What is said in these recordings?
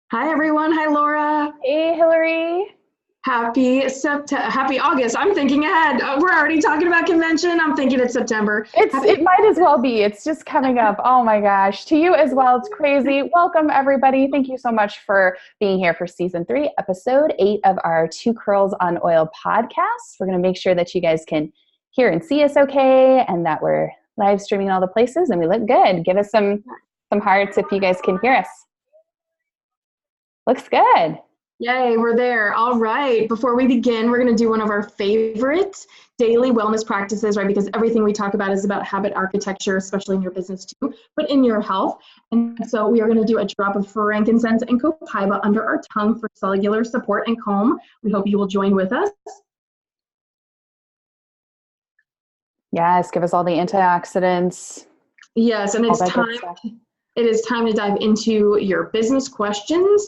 Hi everyone. Hi Laura. Hey, Hillary. Happy August. I'm thinking ahead. We're already talking about convention. I'm thinking it's September. Happy It might as well be. It's just coming up. Oh my gosh. To you as well. It's crazy. Welcome, everybody. Thank you so much for being here for season 3, episode 8 of our Two Curls on Oil podcast. We're going to make sure that you guys can hear and see us okay, and that we're live streaming all the places and we look good. Give us some hearts if you guys can hear us. Looks good. Yay, we're there. All right. Before we begin, we're going to do one of our favorite daily wellness practices, right? Because everything we talk about is about habit architecture, especially in your business too, but in your health. And so we are going to do a drop of frankincense and copaiba under our tongue for cellular support and calm. We hope you will join with us. Yes, give us all the antioxidants. Yes, and it's time. It is time to dive into your business questions.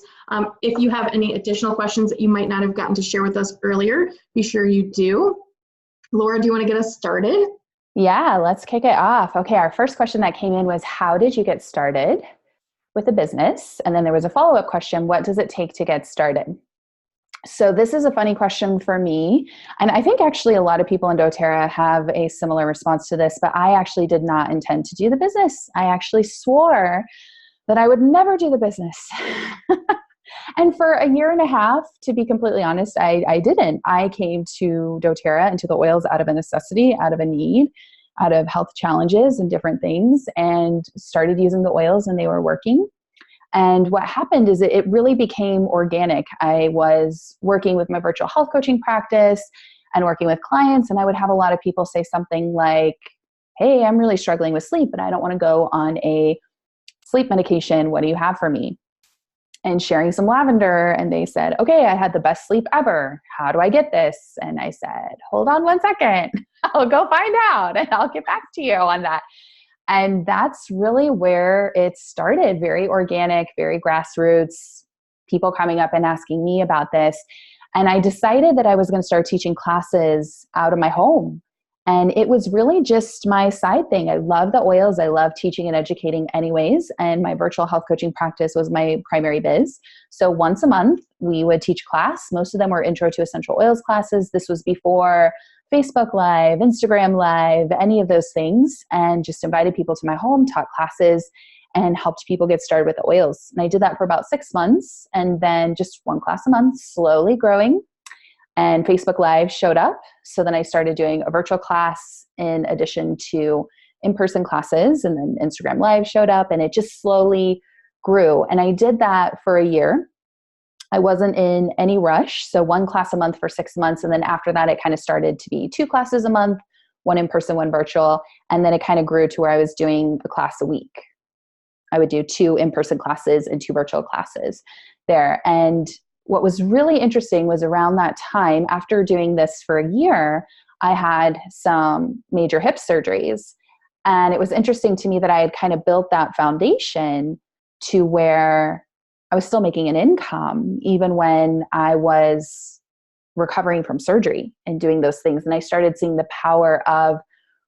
If you have any additional questions that you might not have gotten to share with us earlier, be sure you do. Laura, do you want to get us started? Yeah, let's kick it off. Okay, our first question that came in was, how did you get started with a business? And then there was a follow-up question, what does it take to get started? So this is a funny question for me. And I think actually a lot of people in doTERRA have a similar response to this, but I actually did not intend to do the business. I actually swore that I would never do the business. And for a year and a half, to be completely honest, I didn't. I came to doTERRA and to the oils out of a necessity, out of a need, out of health challenges and different things, and started using the oils and they were working. And what happened is it really became organic. I was working with my virtual health coaching practice and working with clients, and I would have a lot of people say something like, hey, I'm really struggling with sleep and I don't want to go on a sleep medication. What do you have for me? And sharing some lavender, and they said, okay, I had the best sleep ever. How do I get this? And I said, hold on one second. I'll go find out and I'll get back to you on that. And that's really where it started. Very organic, very grassroots, people coming up and asking me about this. And I decided that I was going to start teaching classes out of my home. And it was really just my side thing. I love the oils. I love teaching and educating anyways. And my virtual health coaching practice was my primary biz. So once a month, we would teach class. Most of them were intro to essential oils classes. This was before Facebook Live, Instagram Live, any of those things, and just invited people to my home, taught classes, and helped people get started with the oils. And I did that for about 6 months, and then just one class a month, slowly growing. And Facebook Live showed up. So then I started doing a virtual class in addition to in-person classes, and then Instagram Live showed up, and it just slowly grew. And I did that for a year. I wasn't in any rush. So one class a month for 6 months. And then after that, it kind of started to be 2 classes a month, one in person, one virtual. And then it kind of grew to where I was doing a class a week. I would do 2 in-person classes and 2 virtual classes there. And what was really interesting was around that time, after doing this for a year, I had some major hip surgeries. And it was interesting to me that I had kind of built that foundation to where I was still making an income even when I was recovering from surgery and doing those things. And I started seeing the power of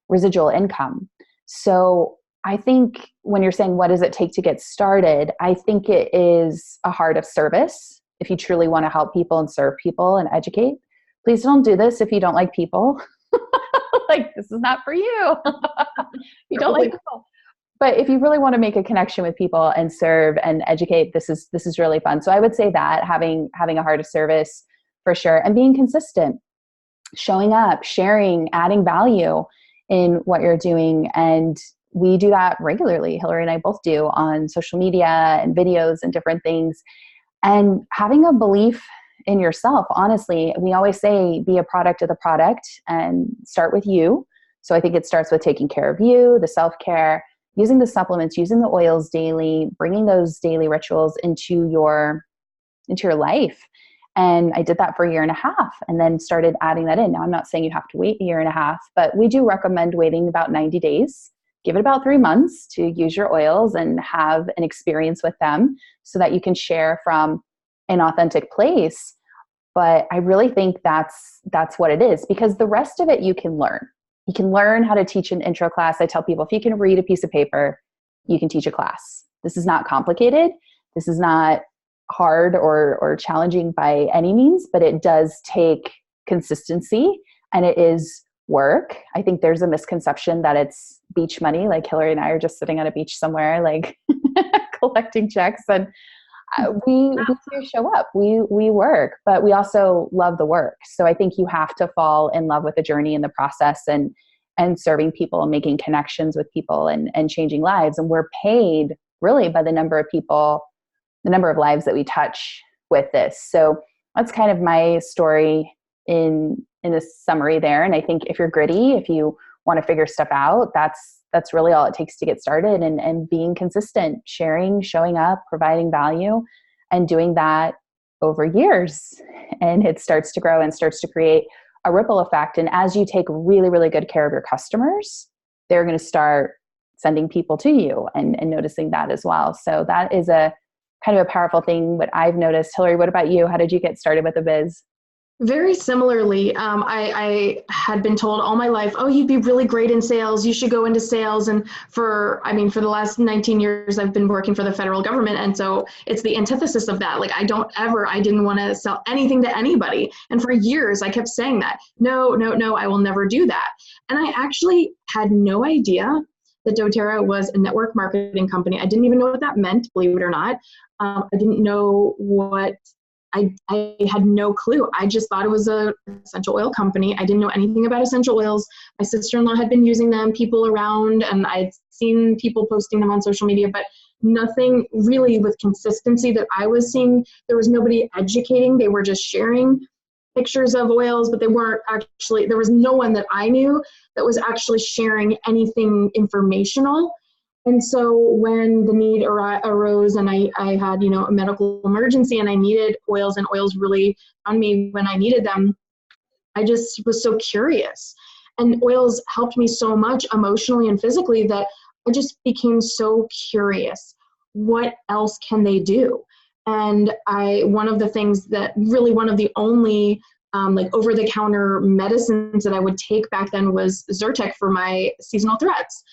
residual income. So I think when you're saying, what does it take to get started? I think it is a heart of service. If you truly want to help people and serve people and educate, please don't do this if you don't like people. Like, this is not for you. You don't like people. But if you really want to make a connection with people and serve and educate, this is really fun. So I would say that having a heart of service for sure, and being consistent, showing up, sharing, adding value in what you're doing. And we do that regularly. Hillary and I both do on social media and videos and different things. And having a belief in yourself, honestly, we always say be a product of the product and start with you. So I think it starts with taking care of you, the self-care, using the supplements, using the oils daily, bringing those daily rituals into your life. And I did that for a year and a half and then started adding that in. Now, I'm not saying you have to wait a year and a half, but we do recommend waiting about 90 days. Give it about 3 months to use your oils and have an experience with them so that you can share from an authentic place. But I really think that's what it is, because the rest of it you can learn. You can learn how to teach an intro class. I tell people, if you can read a piece of paper, you can teach a class. This is not complicated. This is not hard or challenging by any means, but it does take consistency and it is work. I think there's a misconception that it's beach money, like Hillary and I are just sitting on a beach somewhere, like collecting checks, and we do show up, we work, but we also love the work. So I think you have to fall in love with the journey and the process, and serving people and making connections with people and changing lives. And we're paid really by the number of people, the number of lives that we touch with this. So that's kind of my story in a summary there. And I think if you're gritty, if you want to figure stuff out, that's really all it takes to get started, and being consistent, sharing, showing up, providing value, and doing that over years. And it starts to grow and starts to create a ripple effect. And as you take really, really good care of your customers, they're going to start sending people to you and noticing that as well. So that is a kind of a powerful thing, what I've noticed. Hillary, what about you? How did you get started with the biz? Very similarly, I had been told all my life, oh, you'd be really great in sales. You should go into sales. And for the last 19 years, I've been working for the federal government. And so it's the antithesis of that. Like, I didn't want to sell anything to anybody. And for years, I kept saying that, no, I will never do that. And I actually had no idea that doTERRA was a network marketing company. I didn't even know what that meant, believe it or not. I didn't know what I had no clue. I just thought it was a essential oil company. I didn't know anything about essential oils. My sister-in-law had been using them, people around, and I'd seen people posting them on social media, but nothing really with consistency that I was seeing. There was nobody educating. They were just sharing pictures of oils, but they weren't actually, there was no one that I knew that was actually sharing anything informational. And so when the need arose and I had, a medical emergency and I needed oils, and oils really found me when I needed them, I just was so curious. And oils helped me so much emotionally and physically that I just became so curious. What else can they do? And one of the only over-the-counter medicines that I would take back then was Zyrtec for my seasonal threats.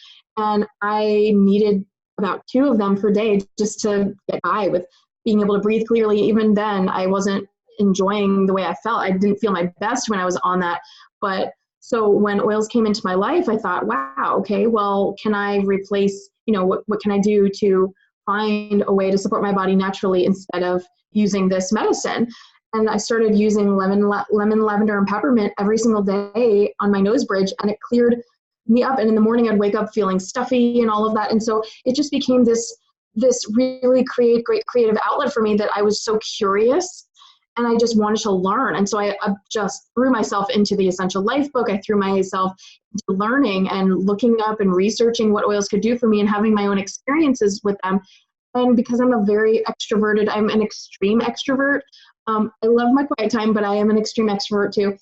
And I needed about 2 of them per day just to get by with being able to breathe clearly. Even then, I wasn't enjoying the way I felt. I didn't feel my best when I was on that. But so when oils came into my life, I thought, wow, okay, well, can I replace, what can I do to find a way to support my body naturally instead of using this medicine? And I started using lemon, lavender, and peppermint every single day on my nose bridge, and it cleared me up. And in the morning, I'd wake up feeling stuffy and all of that. And so it just became this really great creative outlet for me that I was so curious and I just wanted to learn. And so I just threw myself into the Essential Life book. I threw myself into learning and looking up and researching what oils could do for me and having my own experiences with them. And because I'm a very extroverted, I'm an extreme extrovert. I love my quiet time, but I am an extreme extrovert too.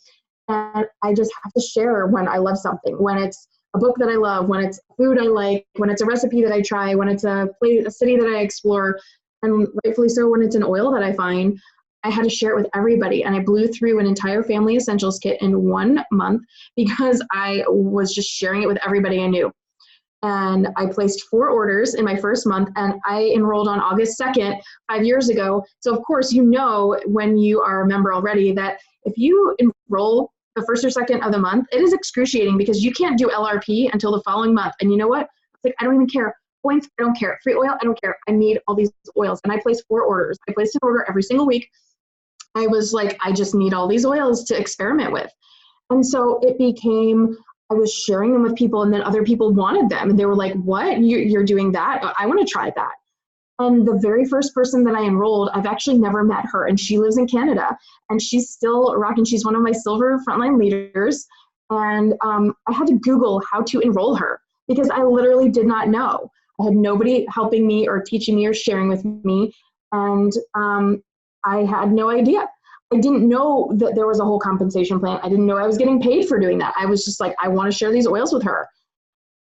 And I just have to share when I love something, when it's a book that I love, when it's food I like, when it's a recipe that I try, when it's a city that I explore, and rightfully so when it's an oil that I find. I had to share it with everybody, and I blew through an entire family essentials kit in 1 month because I was just sharing it with everybody I knew. And I placed 4 orders in my first month, and I enrolled on August 2nd, 5 years ago. So of course, when you are a member already, that if you enroll the first or second of the month, it is excruciating because you can't do LRP until the following month. And you know what? It's like, I don't even care. Points, I don't care. Free oil, I don't care. I need all these oils. And I placed 4 orders. I placed an order every single week. I was like, I just need all these oils to experiment with. And so it became, I was sharing them with people, and then other people wanted them. And they were like, what? You're doing that? I want to try that. And the very first person that I enrolled, I've actually never met her, and she lives in Canada, and she's still rocking. She's one of my silver frontline leaders. And I had to Google how to enroll her because I literally did not know. I had nobody helping me or teaching me or sharing with me. And I had no idea. I didn't know that there was a whole compensation plan. I didn't know I was getting paid for doing that. I was just like, I want to share these oils with her.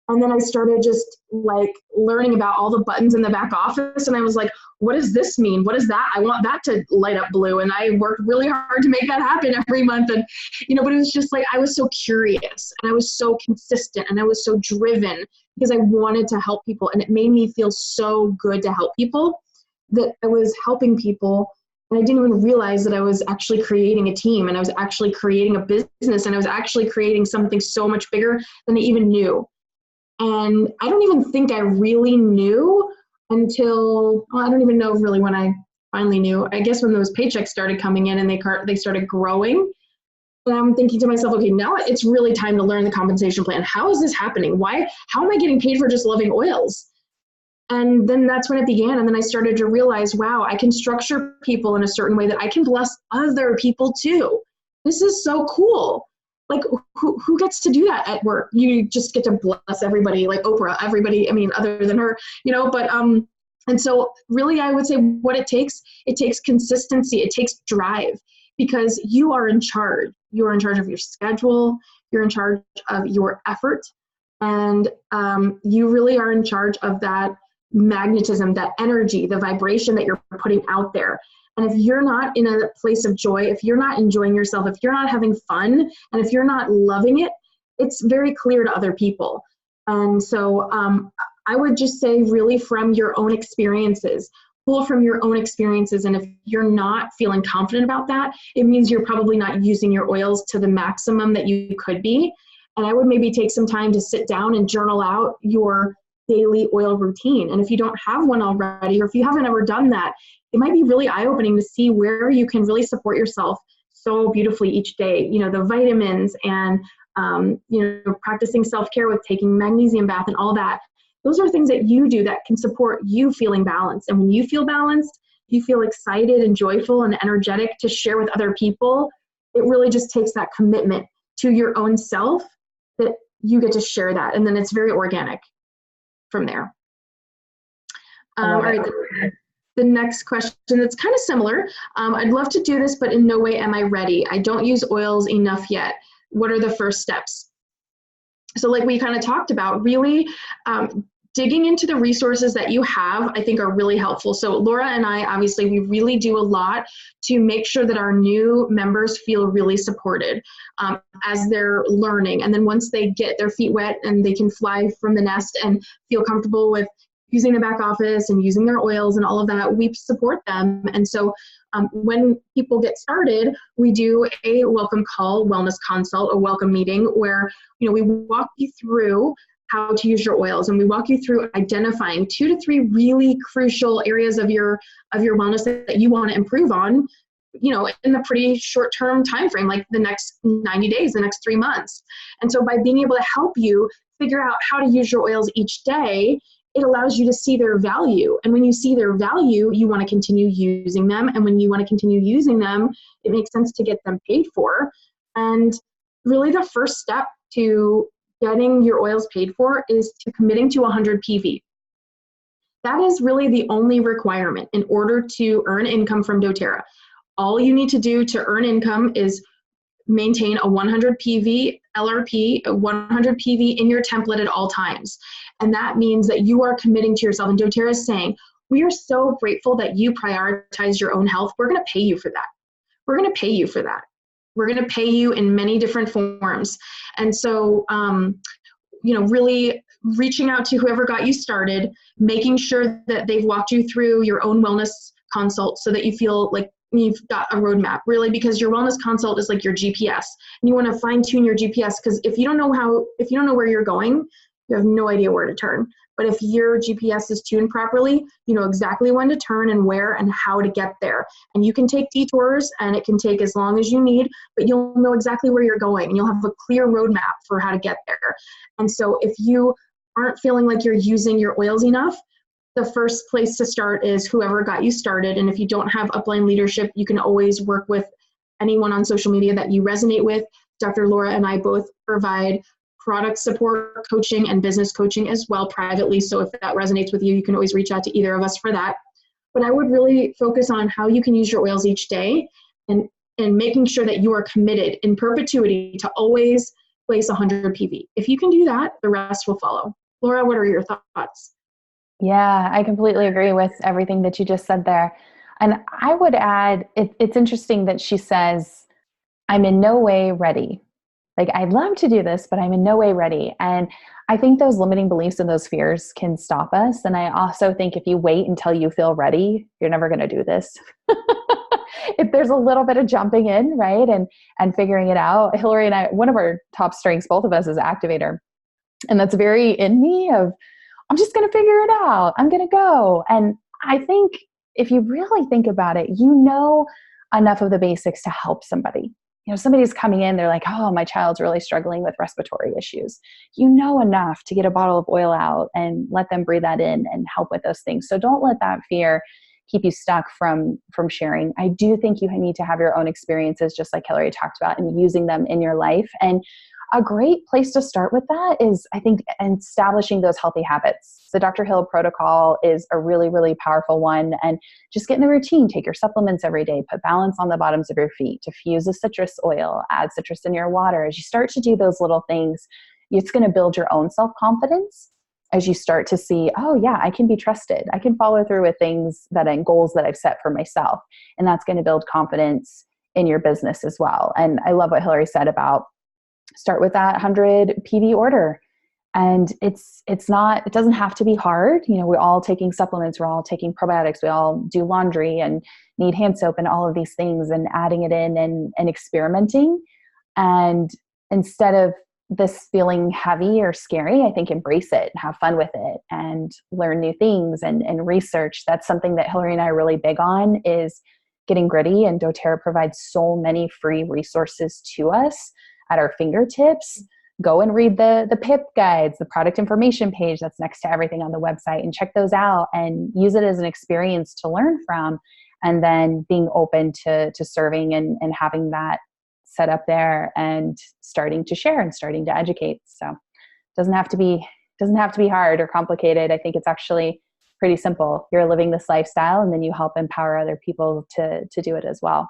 And then I started just learning about all the buttons in the back office. And I was like, what does this mean? What is that? I want that to light up blue. And I worked really hard to make that happen every month. And, but it was just like, I was so curious and I was so consistent and I was so driven because I wanted to help people. And it made me feel so good to help people that I was helping people, and I didn't even realize that I was actually creating a team, and I was actually creating a business, and I was actually creating something so much bigger than I even knew. And I don't even think I really knew until, well, I don't even know really when I finally knew. I guess when those paychecks started coming in and they started growing. And I'm thinking to myself, okay, now it's really time to learn the compensation plan. How is this happening? How am I getting paid for just loving oils? And then that's when it began. And then I started to realize, wow, I can structure people in a certain way that I can bless other people too. This is so cool. Like, who gets to do that at work? You just get to bless everybody, like Oprah, everybody, I mean, other than her, but, and so really I would say what it takes consistency, it takes drive, because you are in charge. You are in charge of your schedule. You're in charge of your effort. And you really are in charge of that magnetism, that energy, the vibration that you're putting out there. And if you're not in a place of joy, if you're not enjoying yourself, if you're not having fun, and if you're not loving it, it's very clear to other people. And so I would just say really from your own experiences, pull from your own experiences. And if you're not feeling confident about that, it means you're probably not using your oils to the maximum that you could be. And I would maybe take some time to sit down and journal out your daily oil routine. And if you don't have one already, or if you haven't ever done that, it might be really eye-opening to see where you can really support yourself so beautifully each day. The vitamins and, practicing self-care with taking magnesium bath and all that. Those are things that you do that can support you feeling balanced. And when you feel balanced, you feel excited and joyful and energetic to share with other people. It really just takes that commitment to your own self that you get to share that. And then it's very organic from there. All right. The next question that's kind of similar. I'd love to do this, but in no way am I ready. I don't use oils enough yet. What are the first steps? So like we kind of talked about, really digging into the resources that you have, I think are really helpful. So Laura and I, obviously, we really do a lot to make sure that our new members feel really supported as they're learning. And then once they get their feet wet and they can fly from the nest and feel comfortable with using the back office and using their oils and all of that, we support them. And so when people get started, we do a welcome call, wellness consult, a welcome meeting where, we walk you through how to use your oils, and we walk you through identifying 2 to 3 really crucial areas of your wellness that you want to improve on, in a pretty short-term time frame, like the next 90 days, the next 3 months. And so by being able to help you figure out how to use your oils each day, it allows you to see their value. And when you see their value, you want to continue using them. And when you want to continue using them, it makes sense to get them paid for. And really the first step to getting your oils paid for is to committing to 100 PV. That is really the only requirement in order to earn income from doTERRA. All you need to do to earn income is maintain a 100 PV LRP, a 100 PV in your template at all times. And that means that you are committing to yourself. And doTERRA is saying, we are so grateful that you prioritize your own health. We're going to pay you for that. We're going to pay you for that. We're going to pay you in many different forms. And so, really reaching out to whoever got you started, making sure that they've walked you through your own wellness consult so that you feel like you've got a roadmap, really, because your wellness consult is like your GPS. And you want to fine tune your GPS, because if you don't know where you're going, you have no idea where to turn. But if your GPS is tuned properly, you know exactly when to turn and where and how to get there. And you can take detours, and it can take as long as you need, but you'll know exactly where you're going, and you'll have a clear roadmap for how to get there. And so if you aren't feeling like you're using your oils enough, the first place to start is whoever got you started. And if you don't have upline leadership, you can always work with anyone on social media that you resonate with. Dr. Laura and I both provide product support, coaching, and business coaching as well privately. So if that resonates with you, you can always reach out to either of us for that. But I would really focus on how you can use your oils each day, and making sure that you are committed in perpetuity to always place 100 PV. If you can do that, the rest will follow. Laura, what are your thoughts? Yeah, I completely agree with everything that you just said there. And I would add, it's interesting that she says, I'm in no way ready. Like, I'd love to do this, but I'm in no way ready. And I think those limiting beliefs and those fears can stop us. And I also think if you wait until you feel ready, you're never going to do this. If there's a little bit of jumping in, right, and figuring it out. Hillary and I, one of our top strengths, both of us, is Activator. And that's very in me of, I'm just going to figure it out. I'm going to go. And I think if you really think about it, you know enough of the basics to help somebody. You know, somebody's coming in, they're like, oh, my child's really struggling with respiratory issues. You know enough to get a bottle of oil out and let them breathe that in and help with those things. So don't let that fear keep you stuck from sharing. I do think you need to have your own experiences, just like Hillary talked about, and using them in your life. And a great place to start with that is, I think, establishing those healthy habits. The Dr. Hill protocol is a really, really powerful one. And just get in the routine, take your supplements every day, put balance on the bottoms of your feet, diffuse a citrus oil, add citrus in your water. As you start to do those little things, it's going to build your own self-confidence as you start to see, oh yeah, I can be trusted. I can follow through with things and goals that I've set for myself. And that's going to build confidence in your business as well. And I love what Hillary said about start with that 100 PV order. And it doesn't have to be hard. You know, we're all taking supplements, we're all taking probiotics, we all do laundry and need hand soap and all of these things, and adding it in and experimenting. And instead of this feeling heavy or scary, I think embrace it and have fun with it and learn new things and research. That's something that Hillary and I are really big on, is getting gritty. And doTERRA provides so many free resources to us at our fingertips. Go and read the PIP guides, the product information page that's next to everything on the website, and check those out and use it as an experience to learn from. And then being open to serving and having that set up there and starting to share and starting to educate. So it doesn't have to be hard or complicated. I think it's actually pretty simple. You're living this lifestyle, and then you help empower other people to do it as well.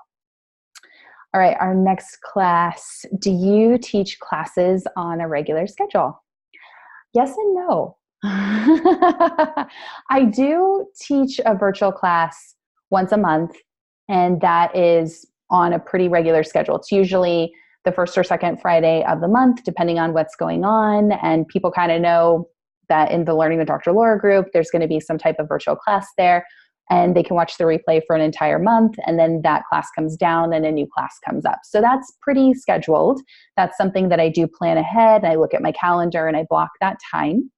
All right, our next class. Do you teach classes on a regular schedule? Yes and no. I do teach a virtual class once a month, and that is on a pretty regular schedule. It's usually the first or second Friday of the month, depending on what's going on. And people kind of know that in the Learning with Dr. Laura group, there's going to be some type of virtual class there, and they can watch the replay for an entire month. And then that class comes down and a new class comes up. So that's pretty scheduled. That's something that I do plan ahead. I look at my calendar and I block that time.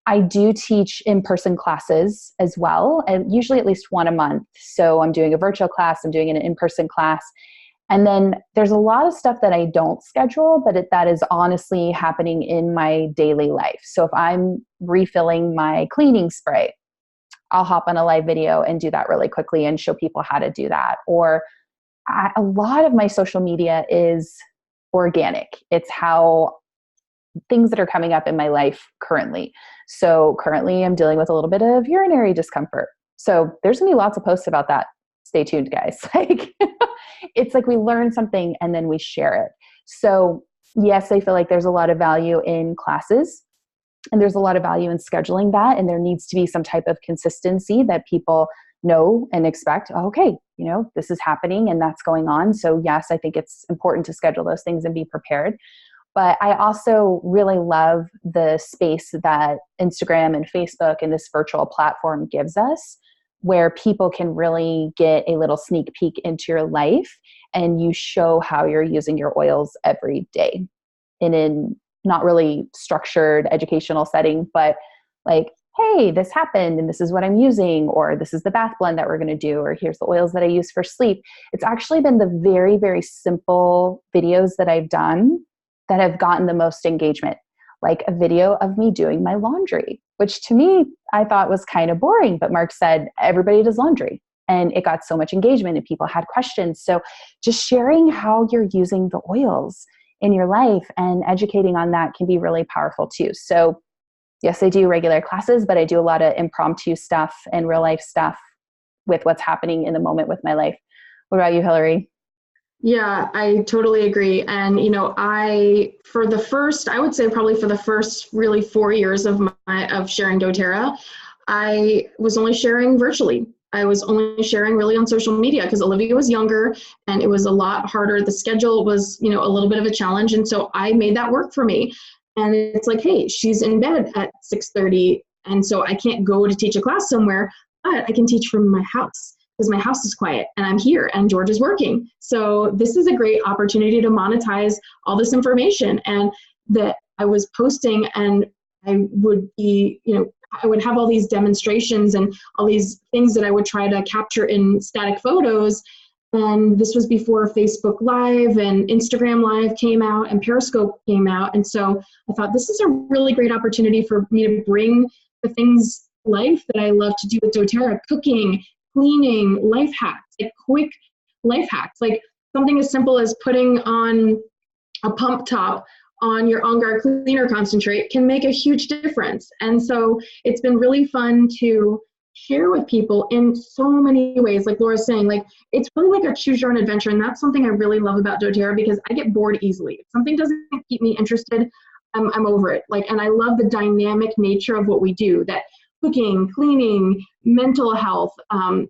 I do teach in-person classes as well, and usually at least one a month. So I'm doing a virtual class, I'm doing an in-person class. And then there's a lot of stuff that I don't schedule, but that is honestly happening in my daily life. So if I'm refilling my cleaning spray, I'll hop on a live video and do that really quickly and show people how to do that. Or a lot of my social media is organic. It's how things that are coming up in my life currently. So currently I'm dealing with a little bit of urinary discomfort. So there's gonna be lots of posts about that. Stay tuned, guys. It's like we learn something and then we share it. So yes, I feel like there's a lot of value in classes, and there's a lot of value in scheduling that. And there needs to be some type of consistency that people know and expect, oh, okay, this is happening and that's going on. So yes, I think it's important to schedule those things and be prepared. But I also really love the space that Instagram and Facebook and this virtual platform gives us, where people can really get a little sneak peek into your life, and you show how you're using your oils every day in not really structured educational setting, but like, hey, this happened and this is what I'm using, or this is the bath blend that we're going to do, or here's the oils that I use for sleep. It's actually been the very, very simple videos that I've done that have gotten the most engagement, like a video of me doing my laundry, which to me, I thought was kind of boring, but Mark said, everybody does laundry. And it got so much engagement and people had questions. So just sharing how you're using the oils in your life and educating on that can be really powerful too. So yes, I do regular classes, but I do a lot of impromptu stuff and real life stuff with what's happening in the moment with my life. What about you, Hillary? Yeah, I totally agree. And, I would say probably for the first really 4 years of sharing doTERRA, I was only sharing virtually. I was only sharing really on social media because Olivia was younger and it was a lot harder. The schedule was, a little bit of a challenge. And so I made that work for me. And it's like, hey, she's in bed at 6:30. And so I can't go to teach a class somewhere, but I can teach from my house because my house is quiet and I'm here and George is working. So this is a great opportunity to monetize all this information. And that I was posting, and I would be, I would have all these demonstrations and all these things that I would try to capture in static photos. And this was before Facebook Live and Instagram Live came out and Periscope came out. And so I thought this is a really great opportunity for me to bring the things life that I love to do with doTERRA: cooking, cleaning, life hacks, like quick life hacks, like something as simple as putting on a pump top on your On Guard cleaner concentrate can make a huge difference. And so it's been really fun to share with people in so many ways. Like Laura's saying, like, it's really like a choose your own adventure. And that's something I really love about doTERRA, because I get bored easily. If something doesn't keep me interested, I'm over it. Like, and I love the dynamic nature of what we do, that cooking, cleaning, mental health,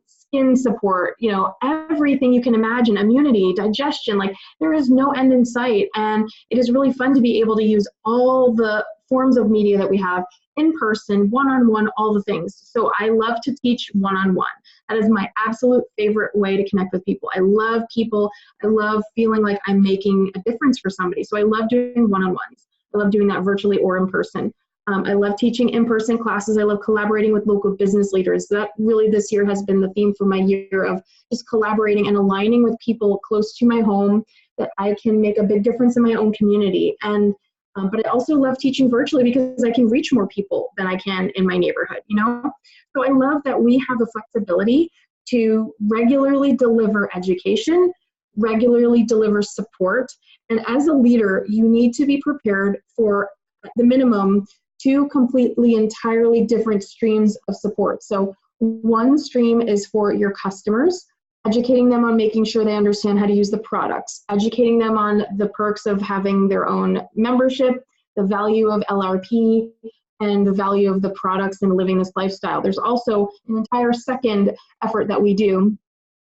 skin support, everything you can imagine, immunity, digestion, like there is no end in sight. And it is really fun to be able to use all the forms of media that we have, in person, one-on-one, all the things. So I love to teach one-on-one. That is my absolute favorite way to connect with people. I love people. I love feeling like I'm making a difference for somebody. So I love doing one-on-ones. I love doing that virtually or in person. I love teaching in-person classes. I love collaborating with local business leaders. That really this year has been the theme for my year, of just collaborating and aligning with people close to my home that I can make a big difference in my own community. And but I also love teaching virtually because I can reach more people than I can in my neighborhood, So I love that we have the flexibility to regularly deliver education, regularly deliver support. And as a leader, you need to be prepared for, at the minimum, 2 completely, entirely different streams of support. So one stream is for your customers, educating them on making sure they understand how to use the products, educating them on the perks of having their own membership, the value of LRP, and the value of the products and living this lifestyle. There's also an entire second effort that we do,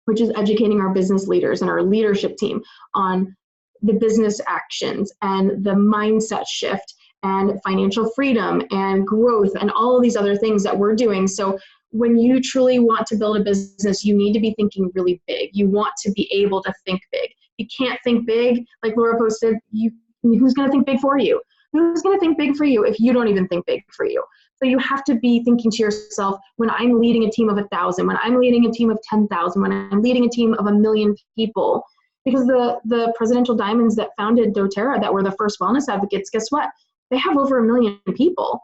which is educating our business leaders and our leadership team on the business actions and the mindset shift and financial freedom and growth and all of these other things that we're doing. So when you truly want to build a business, you need to be thinking really big. You want to be able to think big. You can't think big, like Laura posted, who's going to think big for you? Who's going to think big for you if you don't even think big for you? So you have to be thinking to yourself, when I'm leading a team of 1,000, when I'm leading a team of 10,000, when I'm leading a team of 1 million people, because the presidential diamonds that founded doTERRA, that were the first wellness advocates, guess what? They have over 1 million people.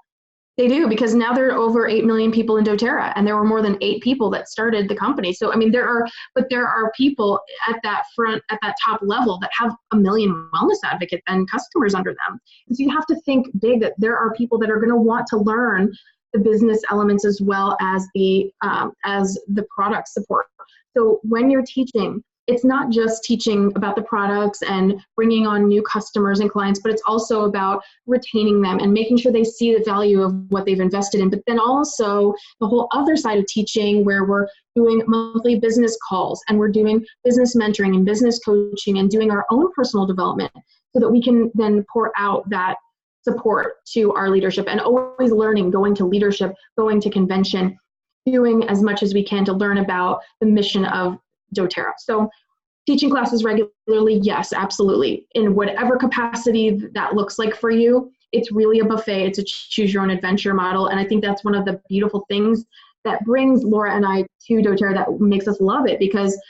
They do, because now there are over 8 million people in doTERRA, and there were more than 8 people that started the company. So, I mean, there are people at that top level that have 1 million wellness advocates and customers under them. And so you have to think big, that there are people that are going to want to learn the business elements as well as the product support. So when you're teaching, it's not just teaching about the products and bringing on new customers and clients, but it's also about retaining them and making sure they see the value of what they've invested in. But then also the whole other side of teaching, where we're doing monthly business calls and we're doing business mentoring and business coaching and doing our own personal development, so that we can then pour out that support to our leadership, and always learning, going to leadership, going to convention, doing as much as we can to learn about the mission of doTERRA. So teaching classes regularly, yes, absolutely. In whatever capacity that looks like for you, it's really a buffet. It's a choose your own adventure model. And I think that's one of the beautiful things that brings Laura and I to doTERRA, that makes us love it. Because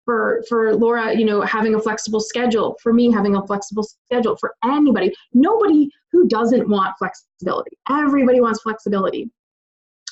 for Laura, having a flexible schedule, for me, having a flexible schedule, for anybody, nobody who doesn't want flexibility. Everybody wants flexibility.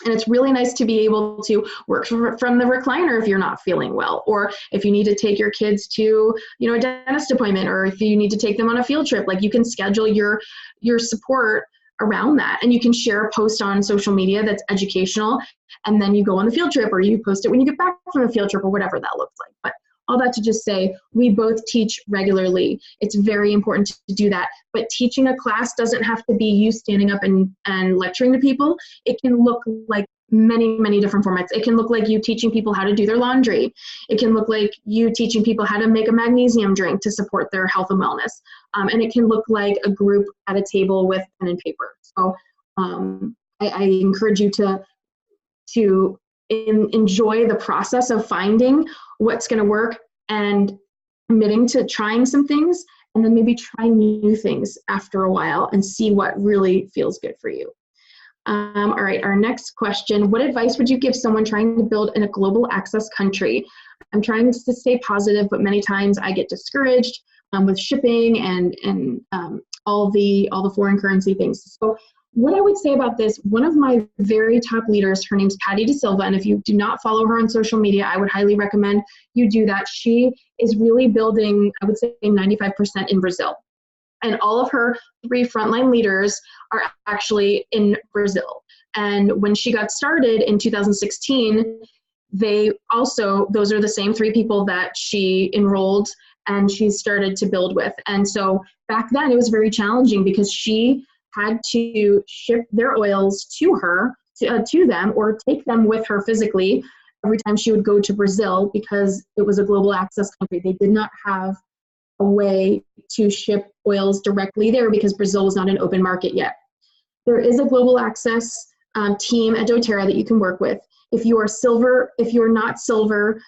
And it's really nice to be able to work from the recliner if you're not feeling well, or if you need to take your kids to, a dentist appointment, or if you need to take them on a field trip. Like, you can schedule your support around that, and you can share a post on social media that's educational, and then you go on the field trip, or you post it when you get back from the field trip, or whatever that looks like. But all that to just say, we both teach regularly. It's very important to do that. But teaching a class doesn't have to be you standing up and lecturing to people. It can look like many, many different formats. It can look like you teaching people how to do their laundry. It can look like you teaching people how to make a magnesium drink to support their health and wellness. And it can look like a group at a table with pen and paper. So I encourage you to enjoy the process of finding what's going to work and committing to trying some things, and then maybe try new things after a while and see what really feels good for you. All right, our next question. What advice would you give someone trying to build in a global access country? I'm trying to stay positive, but many times I get discouraged with shipping and all the foreign currency things. So what I would say about this, one of my very top leaders, her name's Patty De Silva, and if you do not follow her on social media, I would highly recommend you do that. She is really building, I would say 95% in Brazil. And all of her 3 frontline leaders are actually in Brazil. And when she got started in 2016, those are the same 3 people that she enrolled and she started to build with. And so back then it was very challenging because she had to ship their oils to them or take them with her physically every time she would go to Brazil because it was a global access country. They did not have a way to ship oils directly there because Brazil was not an open market yet. There is a global access team at doTERRA that you can work with. If you are silver, if you're not silver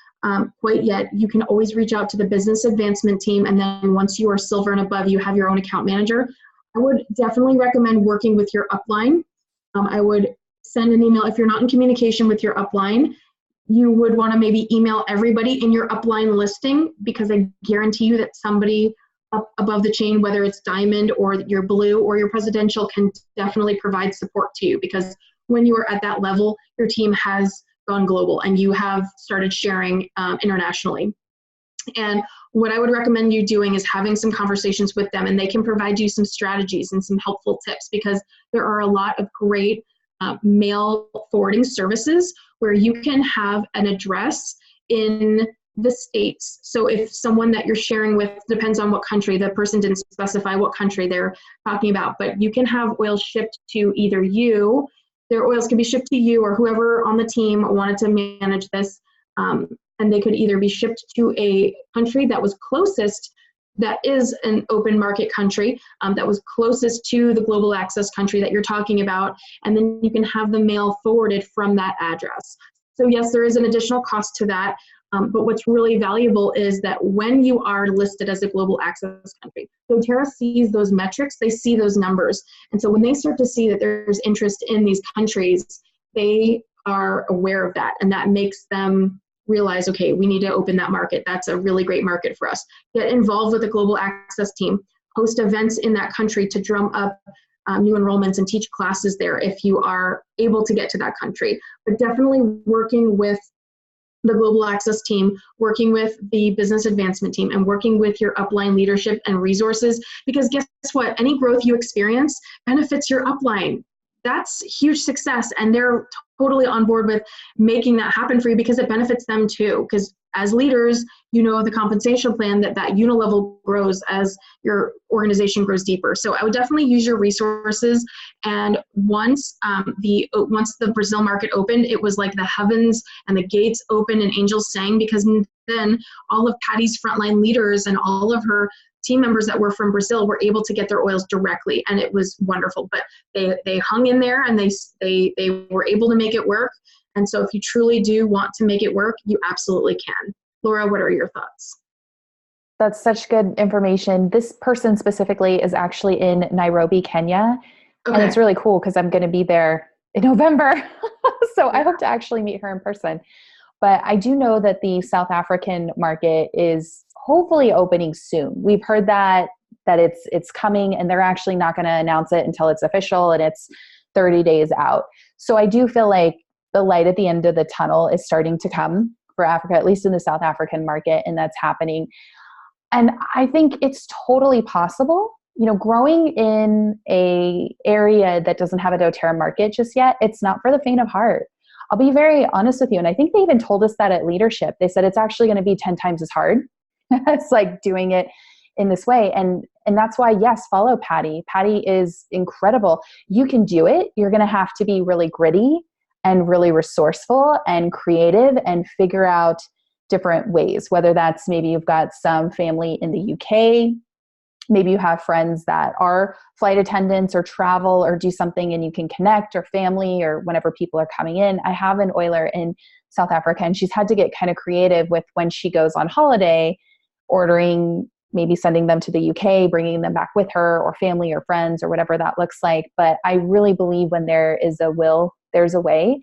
quite yet, you can always reach out to the business advancement team. And then once you are silver and above, you have your own account manager. I would definitely recommend working with your upline. I would send an email. If you're not in communication with your upline, you would want to maybe email everybody in your upline listing, because I guarantee you that somebody up above the chain, whether it's diamond or your blue or your presidential, can definitely provide support to you, because when you are at that level, your team has gone global and you have started sharing internationally. And what I would recommend you doing is having some conversations with them, and they can provide you some strategies and some helpful tips, because there are a lot of great mail forwarding services where you can have an address in the States. So if someone that you're sharing with, depends on what country, the person didn't specify what country they're talking about, but you can have oils shipped to either you, their oils can be shipped to you or whoever on the team wanted to manage this. And they could either be shipped to a country that was closest, that is an open market country, that was closest to the global access country that you're talking about, and then you can have the mail forwarded from that address. So yes, there is an additional cost to that, but what's really valuable is that when you are listed as a global access country, doTERRA sees those metrics, they see those numbers, and so when they start to see that there's interest in these countries, they are aware of that, and that makes them realize, okay, we need to open that market. That's a really great market for us. Get involved with the global access team, host events in that country to drum up new enrollments and teach classes there if you are able to get to that country. But definitely working with the global access team, working with the business advancement team, and working with your upline leadership and resources, because guess what? Any growth you experience benefits your upline. That's huge success, and they're totally on board with making that happen for you because it benefits them too. Because as leaders, you know the compensation plan that unilevel grows as your organization grows deeper. So I would definitely use your resources. And once the Brazil market opened, it was like the heavens and the gates opened and angels sang, because then all of Patty's frontline leaders and all of her team members that were from Brazil were able to get their oils directly, and it was wonderful. But they hung in there, and they were able to make it work. And so if you truly do want to make it work, you absolutely can. Laura, what are your thoughts? That's such good information. This person specifically is actually in Nairobi, Kenya. Okay. And it's really cool because I'm going to be there in November. So yeah. I hope to actually meet her in person. But I do know that the South African market is hopefully opening soon. We've heard that it's coming, and they're actually not going to announce it until it's official, and it's 30 days out. So I do feel like the light at the end of the tunnel is starting to come for Africa, at least in the South African market, and that's happening. And I think it's totally possible, growing in a area that doesn't have a doTERRA market just yet, it's not for the faint of heart. I'll be very honest with you. And I think they even told us that at leadership. They said it's actually going to be 10 times as hard. It's like doing it in this way. And that's why, yes, follow Patty. Patty is incredible. You can do it. You're going to have to be really gritty and really resourceful and creative and figure out different ways, whether that's maybe you've got some family in the UK, maybe you have friends that are flight attendants or travel or do something and you can connect, or family, or whenever people are coming in. I have an oiler in South Africa, and she's had to get kind of creative with when she goes on holiday, ordering, maybe sending them to the UK, bringing them back with her, or family or friends or whatever that looks like. But I really believe when there is a will, there's a way,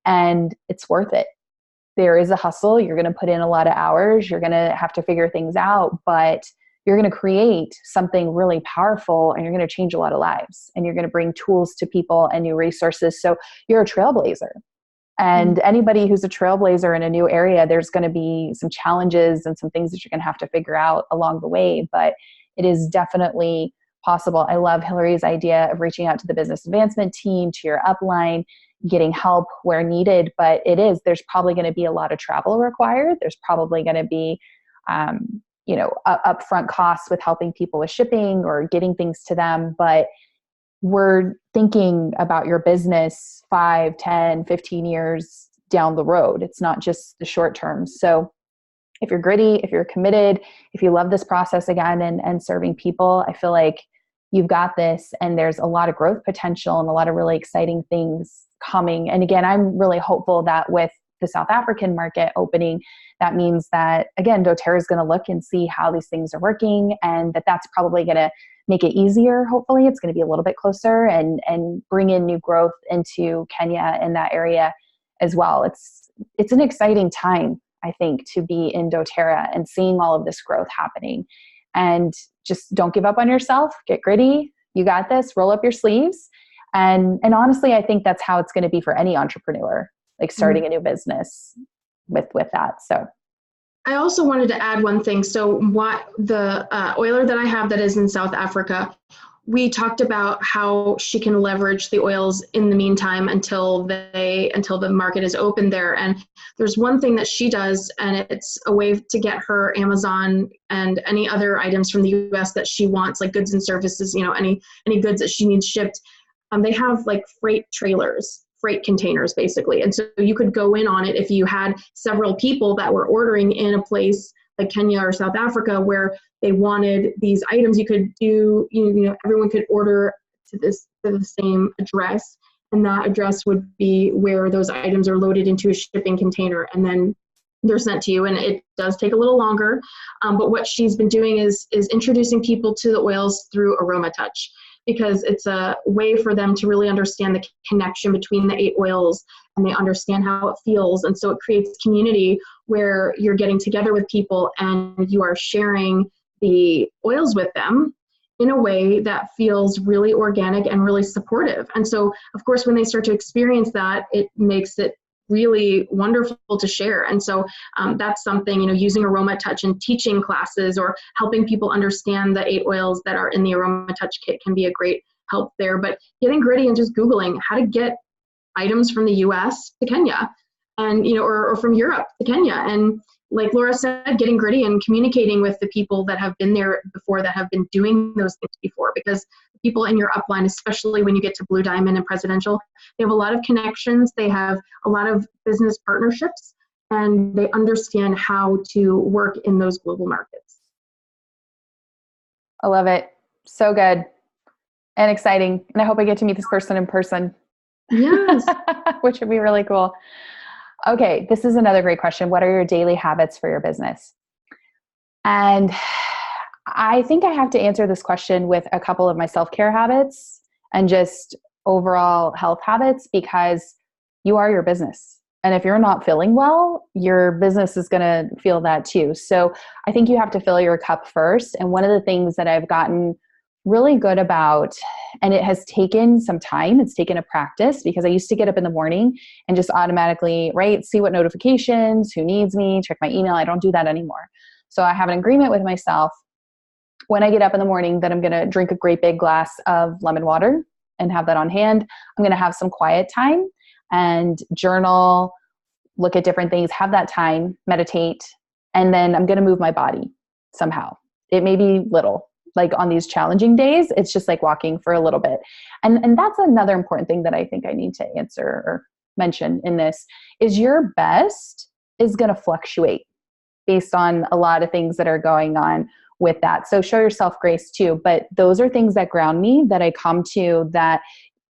and it's worth it. There is a hustle. You're going to put in a lot of hours. You're going to have to figure things out, but you're going to create something really powerful, and you're going to change a lot of lives, and you're going to bring tools to people and new resources. So you're a trailblazer. And anybody who's a trailblazer in a new area, there's going to be some challenges and some things that you're going to have to figure out along the way, but it is definitely possible. I love Hillary's idea of reaching out to the business advancement team, to your upline, getting help where needed, but there's probably going to be a lot of travel required. There's probably going to be, upfront costs with helping people with shipping or getting things to them, but we're thinking about your business 5, 10, 15 years down the road. It's not just the short term. So if you're gritty, if you're committed, if you love this process again and serving people, I feel like you've got this, and there's a lot of growth potential and a lot of really exciting things coming. And again, I'm really hopeful that with the South African market opening, that means that, again, doTERRA is going to look and see how these things are working, and that's probably going to make it easier. Hopefully it's going to be a little bit closer and bring in new growth into Kenya in that area as well. It's an exciting time, I think, to be in doTERRA and seeing all of this growth happening. And just don't give up on yourself. Get gritty. You got this. Roll up your sleeves. And honestly, I think that's how it's going to be for any entrepreneur, like starting a new business with that. So I also wanted to add one thing. So what the oiler that I have that is in South Africa, we talked about how she can leverage the oils in the meantime until the market is open there. And there's one thing that she does, and it's a way to get her Amazon and any other items from the US that she wants, like goods and services, any goods that she needs shipped. They have like freight containers basically. And so you could go in on it if you had several people that were ordering in a place like Kenya or South Africa where they wanted these items. You could do, everyone could order to the same address, and that address would be where those items are loaded into a shipping container, and then they're sent to you. And it does take a little longer, but what she's been doing is introducing people to the oils through aroma touch, because it's a way for them to really understand the connection between the 8 oils, and they understand how it feels. And so it creates community where you're getting together with people and you are sharing the oils with them in a way that feels really organic and really supportive. And so, of course, when they start to experience that, it makes it really wonderful to share. And so that's something, using aroma touch in teaching classes or helping people understand the 8 oils that are in the aroma touch kit can be a great help there. But getting gritty and just Googling how to get items from the US to Kenya, and or from Europe to Kenya, and like Laura said, getting gritty and communicating with the people that have been there before, that have been doing those things before, because people in your upline, especially when you get to Blue Diamond and Presidential, they have a lot of connections, they have a lot of business partnerships, and they understand how to work in those global markets. I love it. So good and exciting. And I hope I get to meet this person in person. Yes. Which would be really cool. Okay, this is another great question. What are your daily habits for your business? And I think I have to answer this question with a couple of my self-care habits and just overall health habits, because you are your business. And if you're not feeling well, your business is going to feel that too. So I think you have to fill your cup first. And one of the things that I've gotten really good about, and it has taken some time, it's taken a practice, because I used to get up in the morning and just automatically, see what notifications, who needs me, check my email. I don't do that anymore. So I have an agreement with myself when I get up in the morning that I'm going to drink a great big glass of lemon water and have that on hand. I'm going to have some quiet time and journal, look at different things, have that time, meditate, and then I'm going to move my body somehow. It may be little. Like on these challenging days, it's just like walking for a little bit. And that's another important thing that I think I need to answer or mention in this is your best is going to fluctuate based on a lot of things that are going on with that. So show yourself grace too. But those are things that ground me, that I come to, that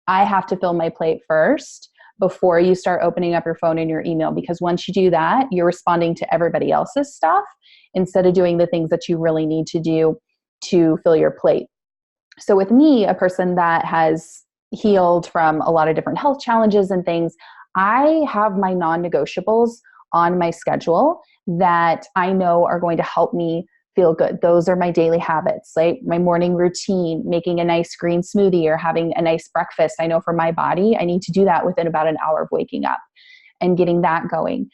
I have to fill my plate first before you start opening up your phone and your email. Because once you do that, you're responding to everybody else's stuff instead of doing the things that you really need to do to fill your plate. So with me, a person that has healed from a lot of different health challenges and things, I have my non-negotiables on my schedule that I know are going to help me feel good. Those are my daily habits, like my morning routine, making a nice green smoothie or having a nice breakfast. I know for my body, I need to do that within about an hour of waking up and getting that going.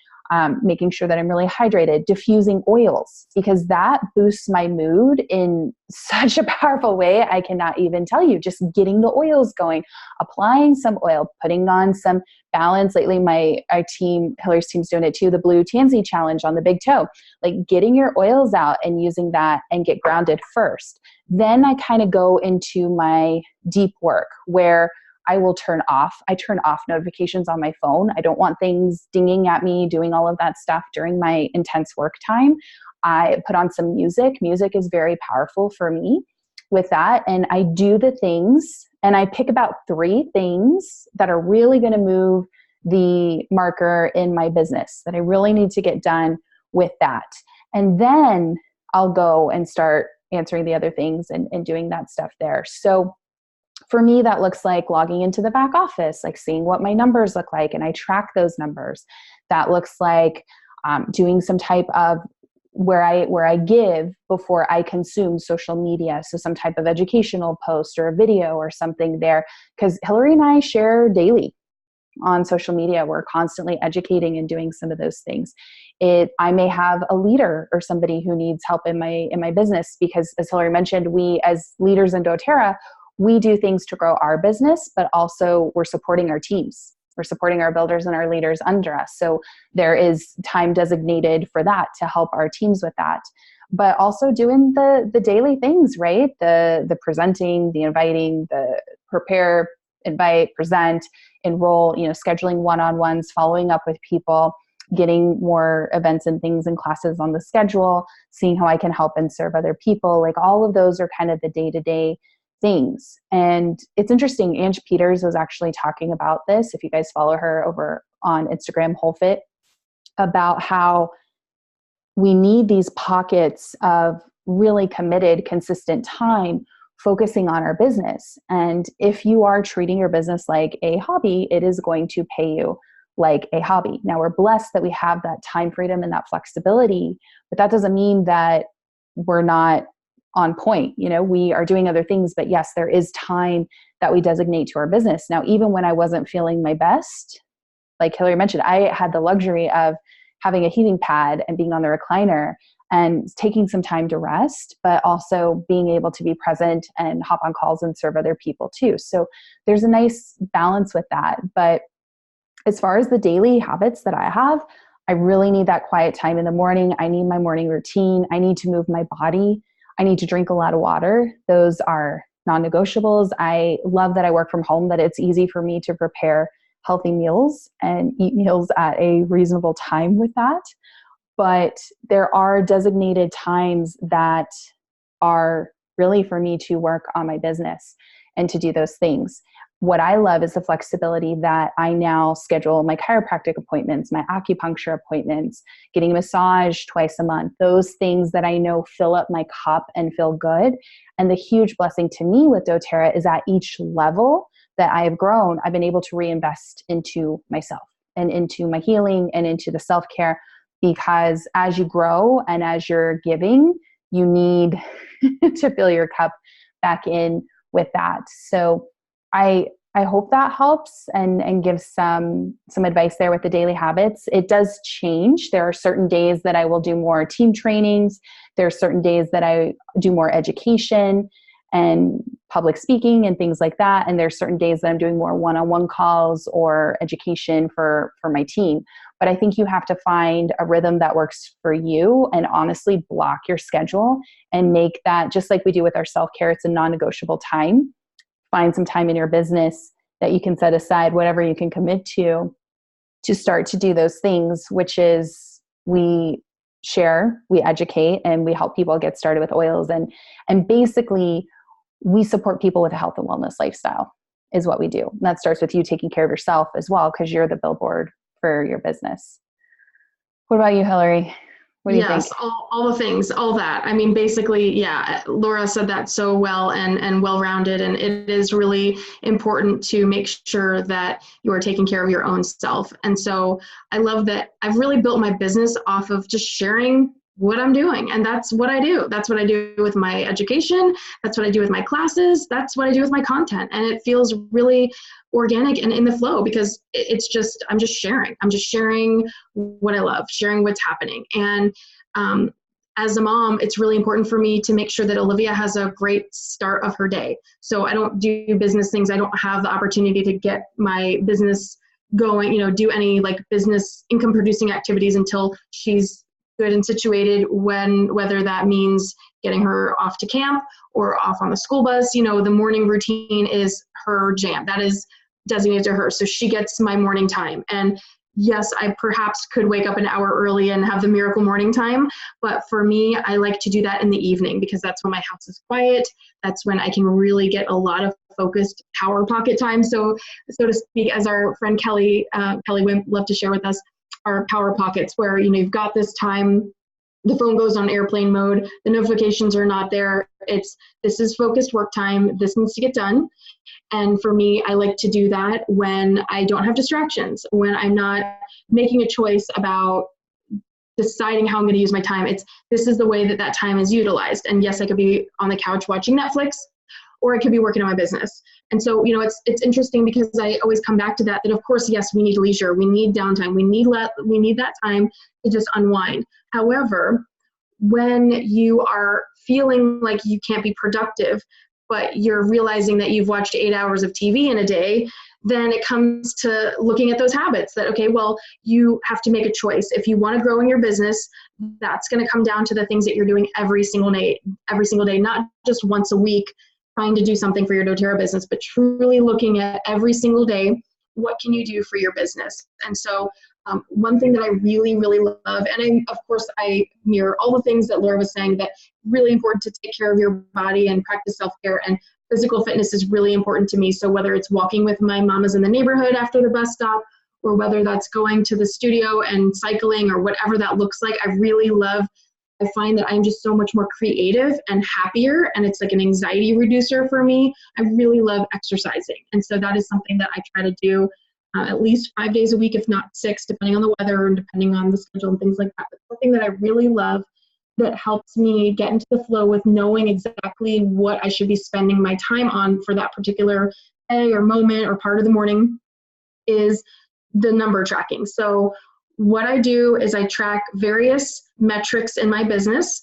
Making sure that I'm really hydrated, diffusing oils, because that boosts my mood in such a powerful way. I cannot even tell you, just getting the oils going, applying some oil, putting on some balance. Lately, our team, Hillary's team's doing it too, the blue tansy challenge on the big toe, like getting your oils out and using that and get grounded first. Then I kind of go into my deep work where I will turn off notifications on my phone. I don't want things dinging at me, doing all of that stuff during my intense work time. I put on some music. Music is very powerful for me with that. And I do the things, and I pick about 3 things that are really going to move the marker in my business that I really need to get done with that. And then I'll go and start answering the other things and doing that stuff there. So for me, that looks like logging into the back office, like seeing what my numbers look like, and I track those numbers. That looks like doing some type of where I give before I consume social media. So some type of educational post or a video or something there, because Hillary and I share daily on social media. We're constantly educating and doing some of those things. I may have a leader or somebody who needs help in my business, because as Hillary mentioned, we as leaders in doTERRA, we do things to grow our business, but also we're supporting our teams. We're supporting our builders and our leaders under us. So there is time designated for that to help our teams with that. But also doing the daily things, right? The presenting, the inviting, the prepare, invite, present, enroll, scheduling one-on-ones, following up with people, getting more events and things and classes on the schedule, seeing how I can help and serve other people. Like all of those are kind of the day-to-day things. And it's interesting, Ange Peters was actually talking about this, if you guys follow her over on Instagram, WholeFit, about how we need these pockets of really committed, consistent time focusing on our business. And if you are treating your business like a hobby, it is going to pay you like a hobby. Now, we're blessed that we have that time freedom and that flexibility, but that doesn't mean that we're not on point. We are doing other things, but yes, there is time that we designate to our business. Now, even when I wasn't feeling my best, like Hillary mentioned, I had the luxury of having a heating pad and being on the recliner and taking some time to rest, but also being able to be present and hop on calls and serve other people too. So there's a nice balance with that. But as far as the daily habits that I have, I really need that quiet time in the morning. I need my morning routine. I need to move my body. I need to drink a lot of water. Those are non-negotiables. I love that I work from home, that it's easy for me to prepare healthy meals and eat meals at a reasonable time with that. But there are designated times that are really for me to work on my business and to do those things. What I love is the flexibility that I now schedule my chiropractic appointments, my acupuncture appointments, getting a massage twice a month, those things that I know fill up my cup and feel good. And the huge blessing to me with doTERRA is at each level that I have grown, I've been able to reinvest into myself and into my healing and into the self-care, because as you grow and as you're giving, you need to fill your cup back in with that. So I hope that helps and gives some advice there with the daily habits. It does change. There are certain days that I will do more team trainings. There are certain days that I do more education and public speaking and things like that. And there's certain days that I'm doing more one-on-one calls or education for my team. But I think you have to find a rhythm that works for you and honestly block your schedule and make that, just like we do with our self-care, it's a non-negotiable time. Find some time in your business that you can set aside, whatever you can commit to, to start to do those things, which is we share, we educate, and we help people get started with oils. And basically, we support people with a health and wellness lifestyle is what we do. And that starts with you taking care of yourself as well, because you're the billboard for your business. What about you, Hillary? What do you think? Yes, all the things, all that. I mean, basically, yeah, Laura said that so well and well-rounded, and it is really important to make sure that you are taking care of your own self. And so I love that I've really built my business off of just sharing what I'm doing. And that's what I do. That's what I do with my education. That's what I do with my classes. That's what I do with my content. And it feels really organic and in the flow because it's just, I'm just sharing. I'm just sharing what I love, sharing what's happening. And as a mom, it's really important for me to make sure that Olivia has a great start of her day. So I don't do business things. I don't have the opportunity to get my business going, do any like business income producing activities until she's good and situated, whether that means getting her off to camp or off on the school bus. The morning routine is her jam. That is designated to her. So she gets my morning time. And yes, I perhaps could wake up an hour early and have the miracle morning time. But for me, I like to do that in the evening because that's when my house is quiet. That's when I can really get a lot of focused power pocket time. So to speak, as our friend Kelly would love to share with us, our power pockets where, you've got this time, the phone goes on airplane mode, the notifications are not there. This is focused work time. This needs to get done. And for me, I like to do that when I don't have distractions, when I'm not making a choice about deciding how I'm going to use my time. This is the way that time is utilized. And yes, I could be on the couch watching Netflix, or I could be working on my business. And so, it's interesting because I always come back to that of course, yes, we need leisure, we need downtime, we need that time to just unwind. However, when you are feeling like you can't be productive, but you're realizing that you've watched 8 hours of TV in a day, then it comes to looking at those habits that, okay, well, you have to make a choice. If you want to grow in your business, that's going to come down to the things that you're doing every single day, not just once a week, trying to do something for your doTERRA business, but truly looking at every single day, what can you do for your business? And so one thing that I really, really love, and of course I mirror all the things that Laura was saying, that really important to take care of your body and practice self-care, and physical fitness is really important to me. So whether it's walking with my mamas in the neighborhood after the bus stop, or whether that's going to the studio and cycling, or whatever that looks like, I find that I'm just so much more creative and happier, and it's like an anxiety reducer for me. I really love exercising. And so that is something that I try to do at least 5 days a week, if not 6, depending on the weather and depending on the schedule and things like that. But something that I really love that helps me get into the flow with knowing exactly what I should be spending my time on for that particular day or moment or part of the morning is the number tracking. So what I do is I track various metrics in my business,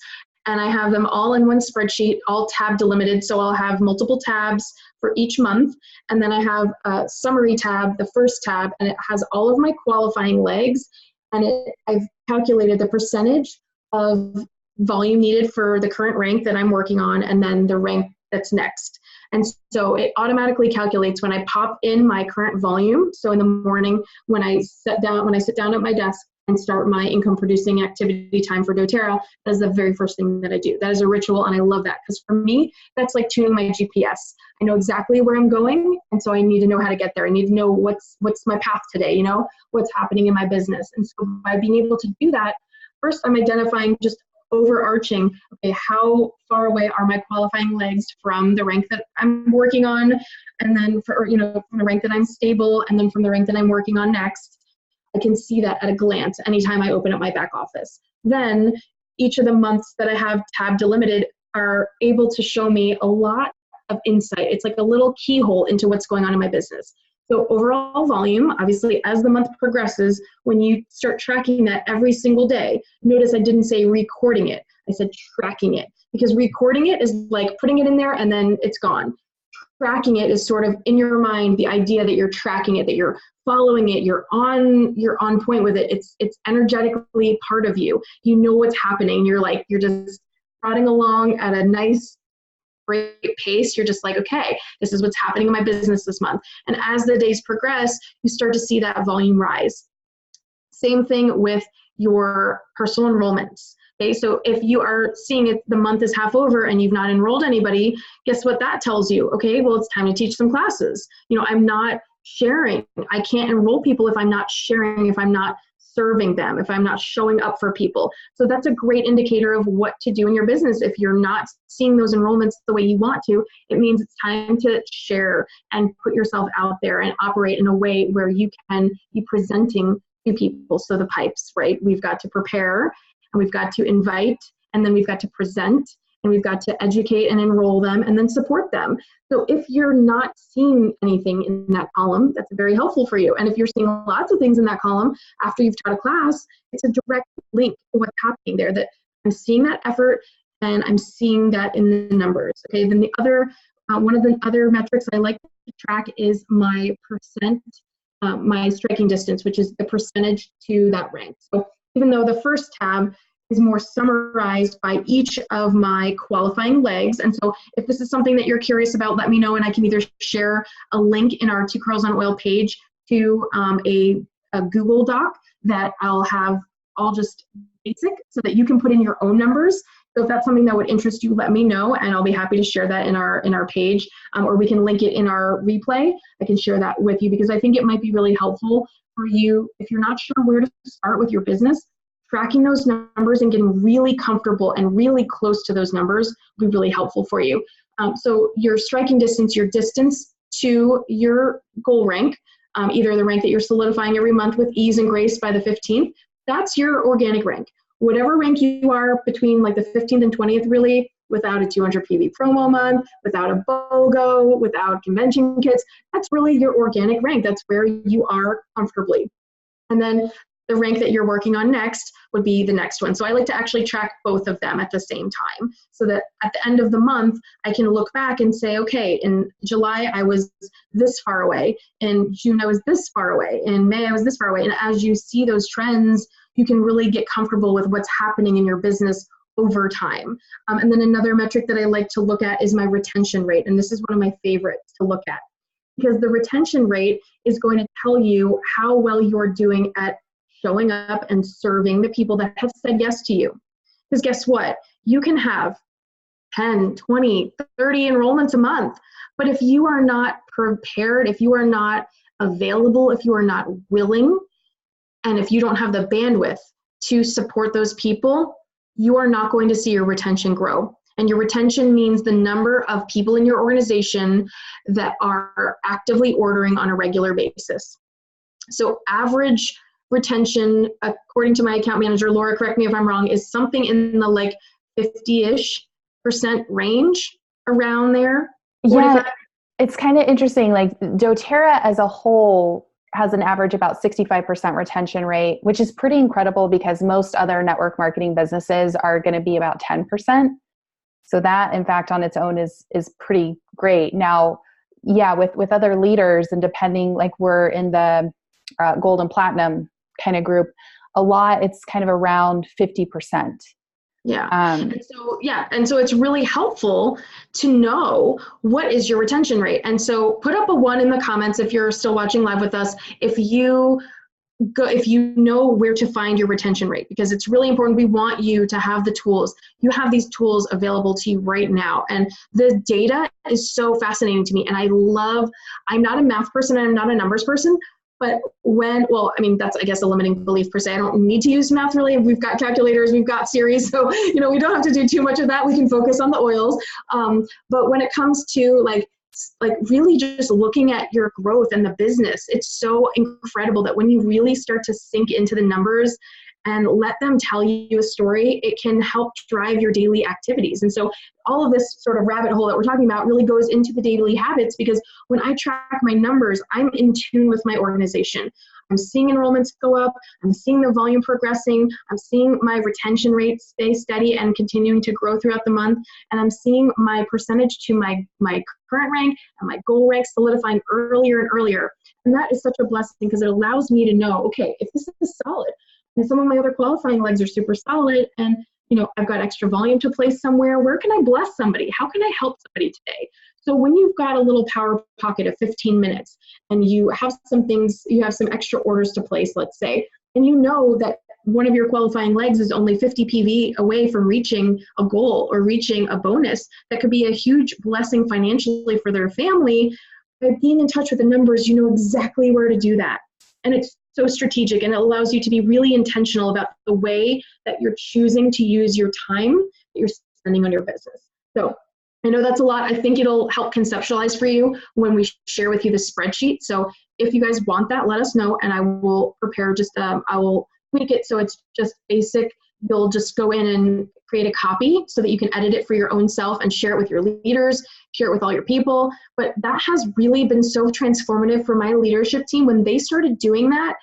and I have them all in one spreadsheet, all tab delimited. So I'll have multiple tabs for each month. And then I have a summary tab, the first tab, and it has all of my qualifying legs. And I've calculated the percentage of volume needed for the current rank that I'm working on, and then the rank that's next. And so it automatically calculates when I pop in my current volume. So in the morning when I sit down at my desk and start my income producing activity time for doTERRA, that is the very first thing that I do. That is a ritual, and I love that because for me, that's like tuning my GPS. I know exactly where I'm going, and so I need to know how to get there. I need to know what's my path today, what's happening in my business. And so by being able to do that, first I'm identifying just overarching, okay, how far away are my qualifying legs from the rank that I'm working on, and then from the rank that I'm stable, and then from the rank that I'm working on next. I can see that at a glance anytime I open up my back office. Then each of the months that I have tab delimited are able to show me a lot of insight. It's like a little keyhole into what's going on in my business. So overall volume, obviously, as the month progresses, when you start tracking that every single day, notice I didn't say recording it. I said tracking it, because recording it is like putting it in there and then it's gone. Tracking it is sort of in your mind, the idea that you're tracking it, that you're following it, you're on point with it. It's energetically part of you. You know what's happening. You're just trotting along at a nice, great pace. You're just like, okay, this is what's happening in my business this month. And as the days progress, you start to see that volume rise. Same thing with your personal enrollments. Okay, so if you are seeing it, the month is half over and you've not enrolled anybody, guess what that tells you? Okay, well, it's time to teach some classes. I'm not sharing. I can't enroll people if I'm not sharing, if I'm not serving them, if I'm not showing up for people. So that's a great indicator of what to do in your business. If you're not seeing those enrollments the way you want to, it means it's time to share and put yourself out there and operate in a way where you can be presenting to people. So the pipes, right? We've got to prepare, and we've got to invite, and then we've got to present, and we've got to educate and enroll them, and then support them. So if you're not seeing anything in that column, that's very helpful for you. And if you're seeing lots of things in that column after you've taught a class, it's a direct link to what's happening there, that I'm seeing that effort and I'm seeing that in the numbers. Okay, then the other, one of the other metrics I like to track is my percent, my striking distance, which is the percentage to that rank. So even though the first tab is more summarized by each of my qualifying legs. And so if this is something that you're curious about, let me know, and I can either share a link in our Two Curls on Oil page to a Google Doc that I'll have all just basic so that you can put in your own numbers. So if that's something that would interest you, let me know, and I'll be happy to share that in our page, or we can link it in our replay. I can share that with you because I think it might be really helpful for you if you're not sure where to start with your business. Tracking those numbers and getting really comfortable and really close to those numbers will be really helpful for you. So your striking distance, your distance to your goal rank, either the rank that you're solidifying every month with ease and grace by the 15th, that's your organic rank. Whatever rank you are between like the 15th and 20th, really, without a 200 PV promo month, without a BOGO, without convention kits, that's really your organic rank. That's where you are comfortably. And then the rank that you're working on next would be the next one. So I like to actually track both of them at the same time so that at the end of the month, I can look back and say, okay, in July, I was this far away. In June, I was this far away. In May, I was this far away. And as you see those trends, you can really get comfortable with what's happening in your business over time. And then another metric that I like to look at is my retention rate. And this is one of my favorites to look at because the retention rate is going to tell you how well you're doing at showing up and serving the people that have said yes to you. Because guess what? You can have 10, 20, 30 enrollments a month. But if you are not prepared, if you are not available, if you are not willing, and if you don't have the bandwidth to support those people, you are not going to see your retention grow. And your retention means the number of people in your organization that are actively ordering on a regular basis. So average retention, according to my account manager, Laura, correct me if I'm wrong, is something in the like 50-ish% range, around there. 45? Yeah, it's kind of interesting. Like doTERRA as a whole has an average about 65% retention rate, which is pretty incredible because most other network marketing businesses are going to be about 10%. So that, in fact, on its own is pretty great. Now, yeah, with other leaders and depending, like we're in the gold and platinum kind of group, a lot, it's kind of around 50%. Yeah. And so it's really helpful to know what is your retention rate. And so put up a 1 in the comments if you're still watching live with us, if you know where to find your retention rate, because it's really important. We want you to have the tools. You have these tools available to you right now. And the data is so fascinating to me. And I'm not a math person and I'm not a numbers person, but that's, I guess, a limiting belief per se. I don't need to use math really. We've got calculators, we've got series. So, we don't have to do too much of that. We can focus on the oils. But when it comes to like really just looking at your growth and the business, it's so incredible that when you really start to sink into the numbers and let them tell you a story, it can help drive your daily activities. And so all of this sort of rabbit hole that we're talking about really goes into the daily habits, because when I track my numbers, I'm in tune with my organization. I'm seeing enrollments go up, I'm seeing the volume progressing, I'm seeing my retention rate stay steady and continuing to grow throughout the month, and I'm seeing my percentage to my current rank and my goal rank solidifying earlier and earlier. And that is such a blessing because it allows me to know, okay, if this is solid, and some of my other qualifying legs are super solid, and I've got extra volume to place somewhere, where can I bless somebody? How can I help somebody today? So when you've got a little power pocket of 15 minutes and you have some things, you have some extra orders to place, let's say, and you know that one of your qualifying legs is only 50 PV away from reaching a goal or reaching a bonus that could be a huge blessing financially for their family, by being in touch with the numbers, you know exactly where to do that. And it's so strategic, and it allows you to be really intentional about the way that you're choosing to use your time that you're spending on your business. So I know that's a lot. I think it'll help conceptualize for you when we share with you the spreadsheet. So if you guys want that, let us know, and I will prepare I will tweak it so it's just basic. You'll just go in and create a copy so that you can edit it for your own self and share it with your leaders, share it with all your people. But that has really been so transformative for my leadership team when they started doing that.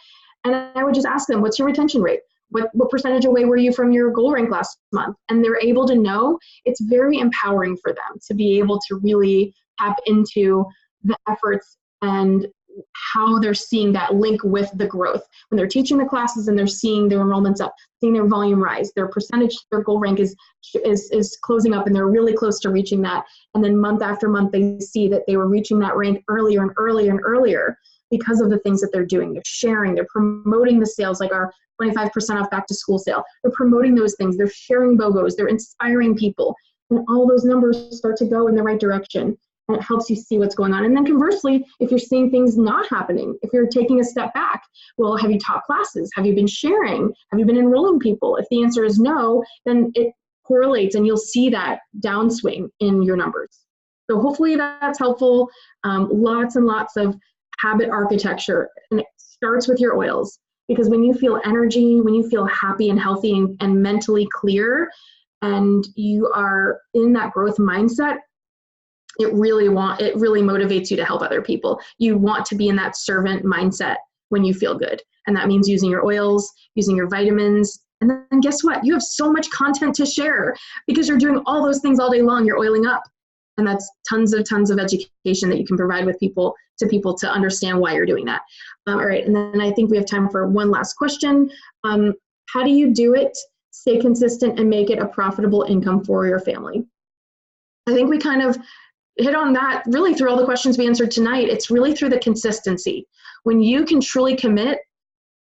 And I would just ask them, what's your retention rate? What percentage away were you from your goal rank last month? And they're able to know. It's very empowering for them to be able to really tap into the efforts and how they're seeing that link with the growth. When they're teaching the classes and they're seeing their enrollments up, seeing their volume rise, their percentage, their goal rank is closing up, and they're really close to reaching that. And then month after month, they see that they were reaching that rank earlier and earlier and earlier because of the things that they're doing. They're sharing, they're promoting the sales, like our 25% off back to school sale. They're promoting those things. They're sharing BOGOs. They're inspiring people. And all those numbers start to go in the right direction. And it helps you see what's going on. And then conversely, if you're seeing things not happening, if you're taking a step back, well, have you taught classes? Have you been sharing? Have you been enrolling people? If the answer is no, then it correlates and you'll see that downswing in your numbers. So hopefully that's helpful. Lots and lots of habit architecture. And it starts with your oils, because when you feel energy, when you feel happy and healthy and mentally clear, and you are in that growth mindset, it really motivates you to help other people. You want to be in that servant mindset when you feel good. And that means using your oils, using your vitamins. And then guess what? You have so much content to share because you're doing all those things all day long. You're oiling up. And that's tons of education that you can provide with people to understand why you're doing that. All right. And then I think we have time for one last question. How do you do it, stay consistent, and make it a profitable income for your family? I think we kind of hit on that really through all the questions we answered tonight. It's really through the consistency. When you can truly commit,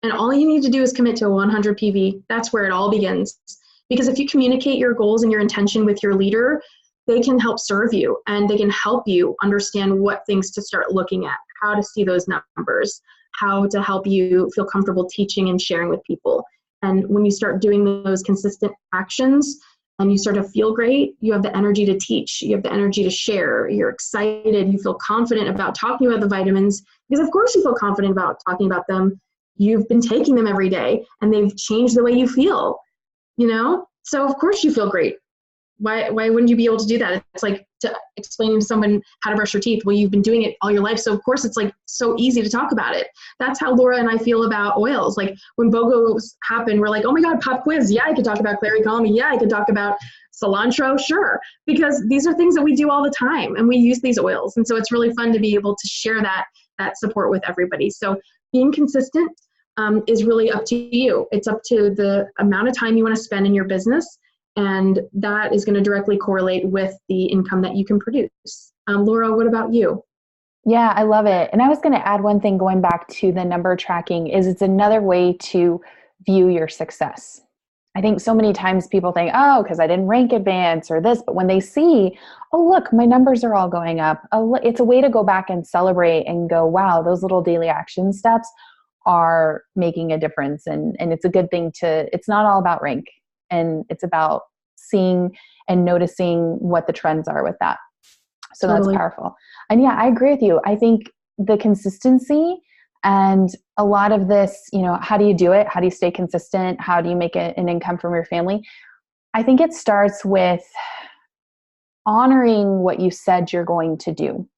and all you need to do is commit to a 100 PV, that's where it all begins. Because if you communicate your goals and your intention with your leader, they can help serve you and they can help you understand what things to start looking at, how to see those numbers, how to help you feel comfortable teaching and sharing with people. And when you start doing those consistent actions, and you start to feel great, you have the energy to teach, you have the energy to share, you're excited, you feel confident about talking about the vitamins, because of course you feel confident about talking about them. You've been taking them every day and they've changed the way you feel, So of course you feel great. Why wouldn't you be able to do that? It's like explaining to someone how to brush your teeth. Well, you've been doing it all your life, so of course it's like so easy to talk about it. That's how Laura and I feel about oils. Like when BOGOs happen, we're like, oh my God, pop quiz. Yeah, I could talk about clary calm. Yeah, I could talk about cilantro. Sure, because these are things that we do all the time, and we use these oils, and so it's really fun to be able to share that support with everybody. So being consistent is really up to you. It's up to the amount of time you want to spend in your business. And that is going to directly correlate with the income that you can produce. Laura, what about you? Yeah, I love it. And I was going to add one thing going back to the number tracking is it's another way to view your success. I think so many times people think, oh, because I didn't rank advance or this, but when they see, oh, look, my numbers are all going up. Oh, it's a way to go back and celebrate and go, wow, those little daily action steps are making a difference. And it's a good thing it's not all about rank. And it's about seeing and noticing what the trends are with that. So Totally. That's powerful. And yeah, I agree with you. I think the consistency and a lot of this, how do you do it? How do you stay consistent? How do you make an income from your family? I think it starts with honoring what you said you're going to do.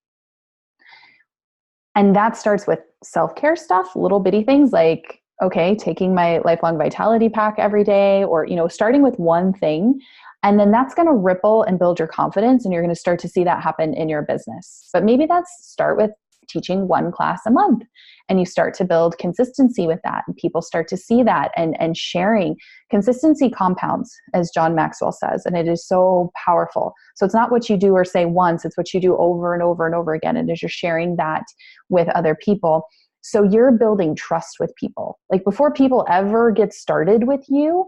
And that starts with self-care stuff, little bitty things like, okay, taking my lifelong vitality pack every day, or, starting with one thing, and then that's going to ripple and build your confidence. And you're going to start to see that happen in your business. But maybe start with teaching one class a month, and you start to build consistency with that. And people start to see that and sharing. Consistency compounds, as John Maxwell says, and it is so powerful. So it's not what you do or say once, it's what you do over and over and over again. And as you're sharing that with other people, So you're building trust with people. Like before people ever get started with you,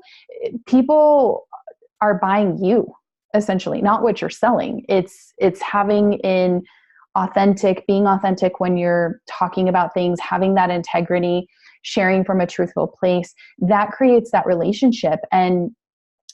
people are buying you essentially, not what you're selling. It's having in being authentic when you're talking about things, having that integrity, sharing from a truthful place, that creates that relationship. And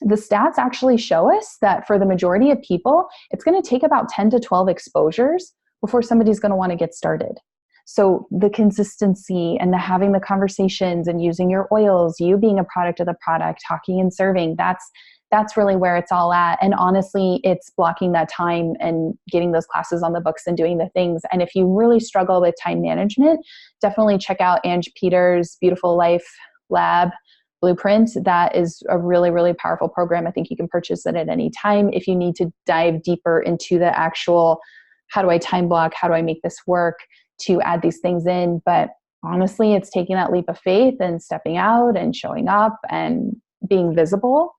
the stats actually show us that for the majority of people, it's going to take about 10 to 12 exposures before somebody's going to want to get started. So the consistency and the having the conversations and using your oils, you being a product of the product, talking and serving, that's really where it's all at. And honestly, it's blocking that time and getting those classes on the books and doing the things. And if you really struggle with time management, definitely check out Ange Peters' Beautiful Life Lab Blueprint. That is a really, really powerful program. I think you can purchase it at any time. If you need to dive deeper into the actual, how do I time block? How do I make this work to add these things in? But honestly, it's taking that leap of faith and stepping out and showing up and being visible,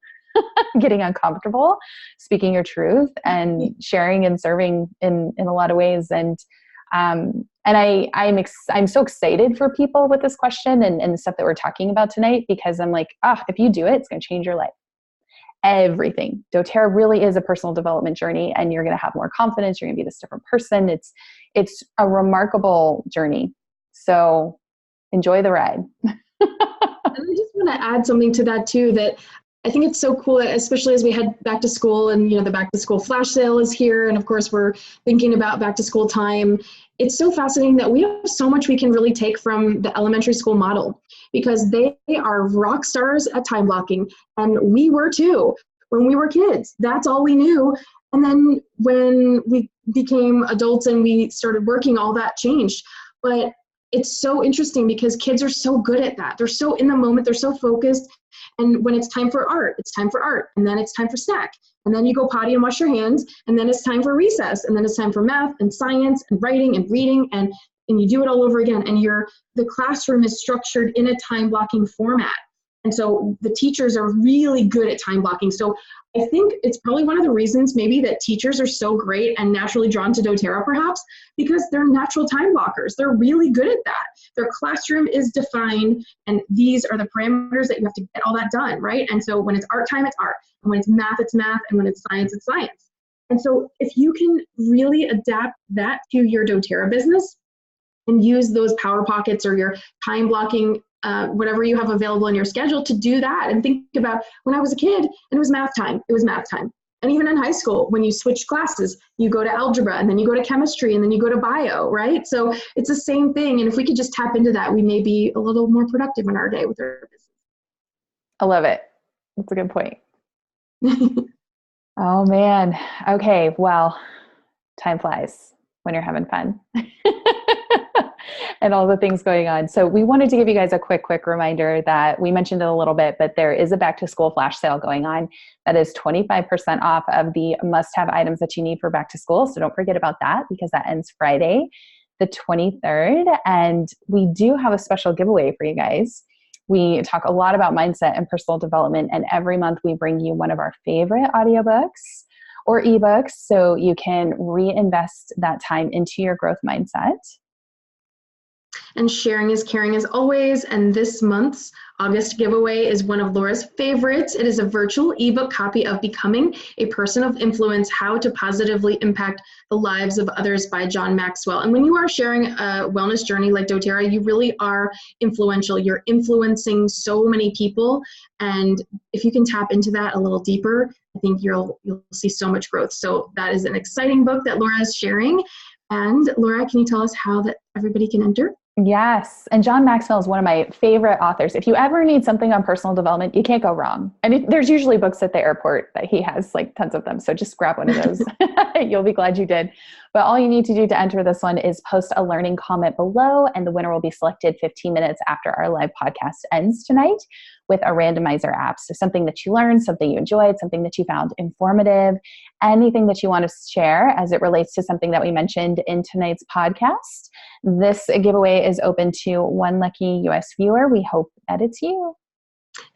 getting uncomfortable, speaking your truth and sharing and serving in a lot of ways. And I'm so excited for people with this question and the stuff that we're talking about tonight, because I'm like, if you do it, it's going to change your life. Everything. doTERRA really is a personal development journey, and you're going to have more confidence. You're going to be this different person. It's a remarkable journey. So enjoy the ride. And I just want to add something to that too, that I think it's so cool, especially as we head back to school, and the back to school flash sale is here. And of course we're thinking about back to school time. It's so fascinating that we have so much we can really take from the elementary school model, because they are rock stars at time blocking. And we were too, when we were kids. That's all we knew. And then when we became adults and we started working, all that changed. But it's so interesting because kids are so good at that. They're so in the moment, they're so focused. And when it's time for art, it's time for art. And then it's time for snack. And then you go potty and wash your hands. And then it's time for recess. And then it's time for math and science and writing and reading. And you do it all over again. And the classroom is structured in a time blocking format. And so the teachers are really good at time blocking. So I think it's probably one of the reasons maybe that teachers are so great and naturally drawn to doTERRA, perhaps, because they're natural time blockers. They're really good at that. Their classroom is defined, and these are the parameters that you have to get all that done, right? And so when it's art time, it's art. And when it's math, and when it's science, it's science. And so if you can really adapt that to your doTERRA business and use those power pockets or your time blocking, whatever you have available in your schedule to do that. And think about when I was a kid and it was math time. And even in high school, when you switch classes, you go to algebra and then you go to chemistry and then you go to bio, right? So it's the same thing. And if we could just tap into that, we may be a little more productive in our day with our business. I love it. That's a good point. Oh man. Okay. Well, time flies when you're having fun. And all the things going on. So we wanted to give you guys a quick reminder that we mentioned it a little bit, but there is a back to school flash sale going on that is 25% off of the must-have items that you need for back to school. So don't forget about that, because that ends Friday, the 23rd. And we do have a special giveaway for you guys. We talk a lot about mindset and personal development, and every month we bring you one of our favorite audiobooks or ebooks so you can reinvest that time into your growth mindset. And sharing is caring as always. And this month's August giveaway is one of Laura's favorites. It is a virtual ebook copy of Becoming a Person of Influence, How to Positively Impact the Lives of Others by John Maxwell. And when you are sharing a wellness journey like doTERRA, you really are influential. You're influencing so many people. And if you can tap into that a little deeper, I think you'll see so much growth. So that is an exciting book that Laura is sharing. And Laura, can you tell us how that everybody can enter? Yes. And John Maxwell is one of my favorite authors. If you ever need something on personal development, you can't go wrong. And there's usually books at the airport that he has, like tons of them. So just grab one of those. You'll be glad you did. But all you need to do to enter this one is post a learning comment below, and the winner will be selected 15 minutes after our live podcast ends tonight with a randomizer app. So something that you learned, something you enjoyed, something that you found informative, anything that you want to share as it relates to something that we mentioned in tonight's podcast. This giveaway is open to one lucky US viewer. We hope that it's you.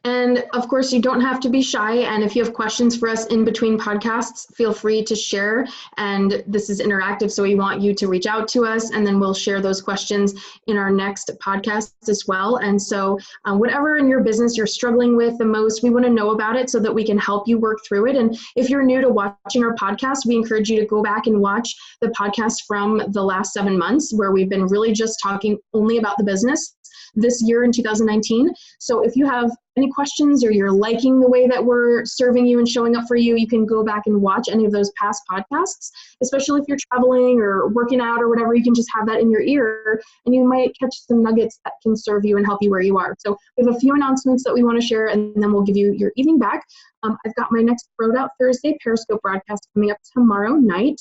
And of course, you don't have to be shy. And if you have questions for us in between podcasts, feel free to share. And this is interactive, so we want you to reach out to us, and then we'll share those questions in our next podcast as well. And so whatever in your business you're struggling with the most, we want to know about it so that we can help you work through it. And if you're new to watching our podcast, we encourage you to go back and watch the podcast from the last 7 months, where we've been really just talking only about the business this year in 2019. So if you have any questions or you're liking the way that we're serving you and showing up for you, you can go back and watch any of those past podcasts, especially if you're traveling or working out or whatever. You can just have that in your ear, and you might catch some nuggets that can serve you and help you where you are. So we have a few announcements that we want to share, and then we'll give you your evening back. I've got my next Throwed Out Thursday Periscope broadcast coming up tomorrow night.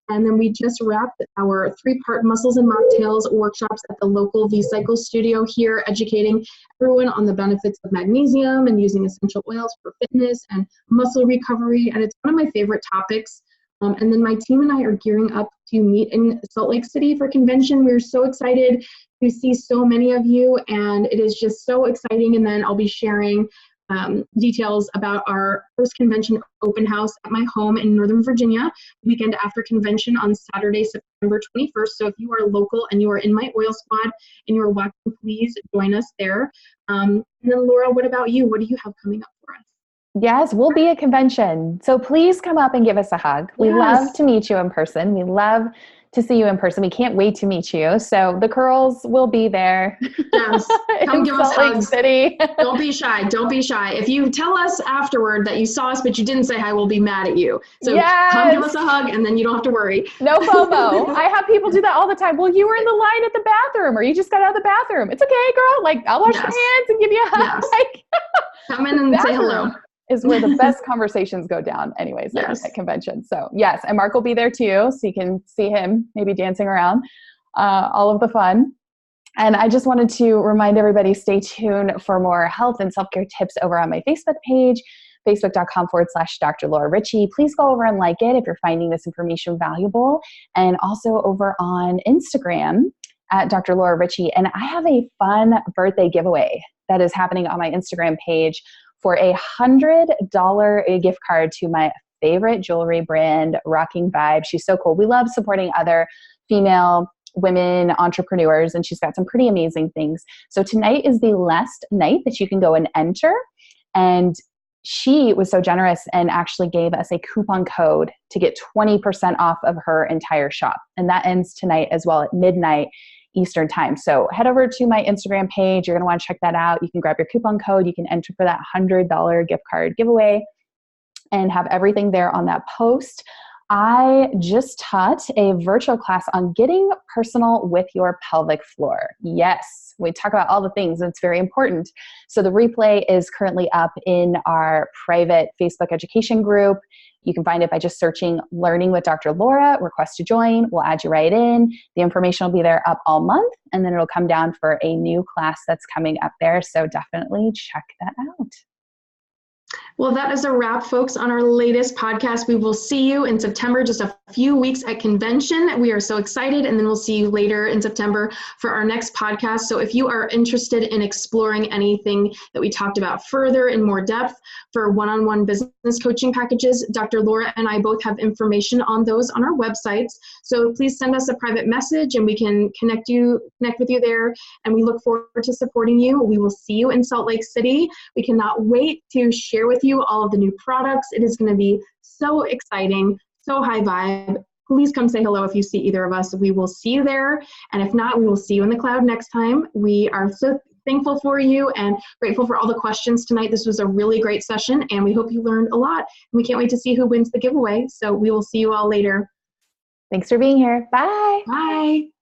And then we just wrapped our 3-part Muscles and Mocktails workshops at the local V-Cycle studio here, educating everyone on the benefits of magnesium and using essential oils for fitness and muscle recovery. And it's one of my favorite topics. And then my team and I are gearing up to meet in Salt Lake City for convention. We're so excited to see so many of you, and it is just so exciting. And then I'll be sharing details about our post-convention open house at my home in Northern Virginia, weekend after convention on Saturday, September 21st. So if you are local and you are in my oil squad and you're watching, please join us there. And then Laura, what about you? What do you have coming up for us? Yes, we'll be at convention. So please come up and give us a hug. We love to meet you in person. We love to see you in person. We can't wait to meet you. So the curls will be there. Yes, come give us hugs. City. Don't be shy. Don't be shy. If you tell us afterward that you saw us but you didn't say hi, we'll be mad at you. So come give us a hug, and then you don't have to worry. No FOMO. I have people do that all the time. Well, you were in the line at the bathroom, or you just got out of the bathroom. It's okay, girl. Like, I'll wash my hands and give you a hug. Yes. Come in and say hello. Is where the best conversations go down anyways at convention. So yes, and Mark will be there too, so you can see him maybe dancing around, all of the fun. And I just wanted to remind everybody, stay tuned for more health and self-care tips over on my Facebook page, facebook.com/Dr. Laura Ricci. Please go over and like it if you're finding this information valuable. And also over on Instagram at Dr. Laura Ricci. And I have a fun birthday giveaway that is happening on my Instagram page for a $100 gift card to my favorite jewelry brand, Rocking Vibe. She's so cool. We love supporting other female women entrepreneurs, and she's got some pretty amazing things. So tonight is the last night that you can go and enter. And she was so generous and actually gave us a coupon code to get 20% off of her entire shop. And that ends tonight as well at midnight Eastern time. So head over to my Instagram page. You're going to want to check that out. You can grab your coupon code. You can enter for that $100 gift card giveaway and have everything there on that post. I just taught a virtual class on getting personal with your pelvic floor. Yes, we talk about all the things. It's very important. So the replay is currently up in our private Facebook education group. You can find it by just searching Learning with Dr. Laura, request to join. We'll add you right in. The information will be there up all month, and then it'll come down for a new class that's coming up there. So definitely check that out. Well, that is a wrap, folks, on our latest podcast. We will see you in September, just a few weeks at convention. We are so excited, and then we'll see you later in September for our next podcast. So if you are interested in exploring anything that we talked about further in more depth for one-on-one business coaching packages, Dr. Laura and I both have information on those on our websites. So please send us a private message, and we can connect with you there. And we look forward to supporting you. We will see you in Salt Lake City. We cannot wait to share with you all of the new products. It is going to be so exciting, so high vibe. Please come say hello if you see either of us. We will see you there. And if not, we will see you in the cloud next time. We are so thankful for you and grateful for all the questions tonight. This was a really great session, and we hope you learned a lot. We can't wait to see who wins the giveaway. So we will see you all later. Thanks for being here. Bye. Bye.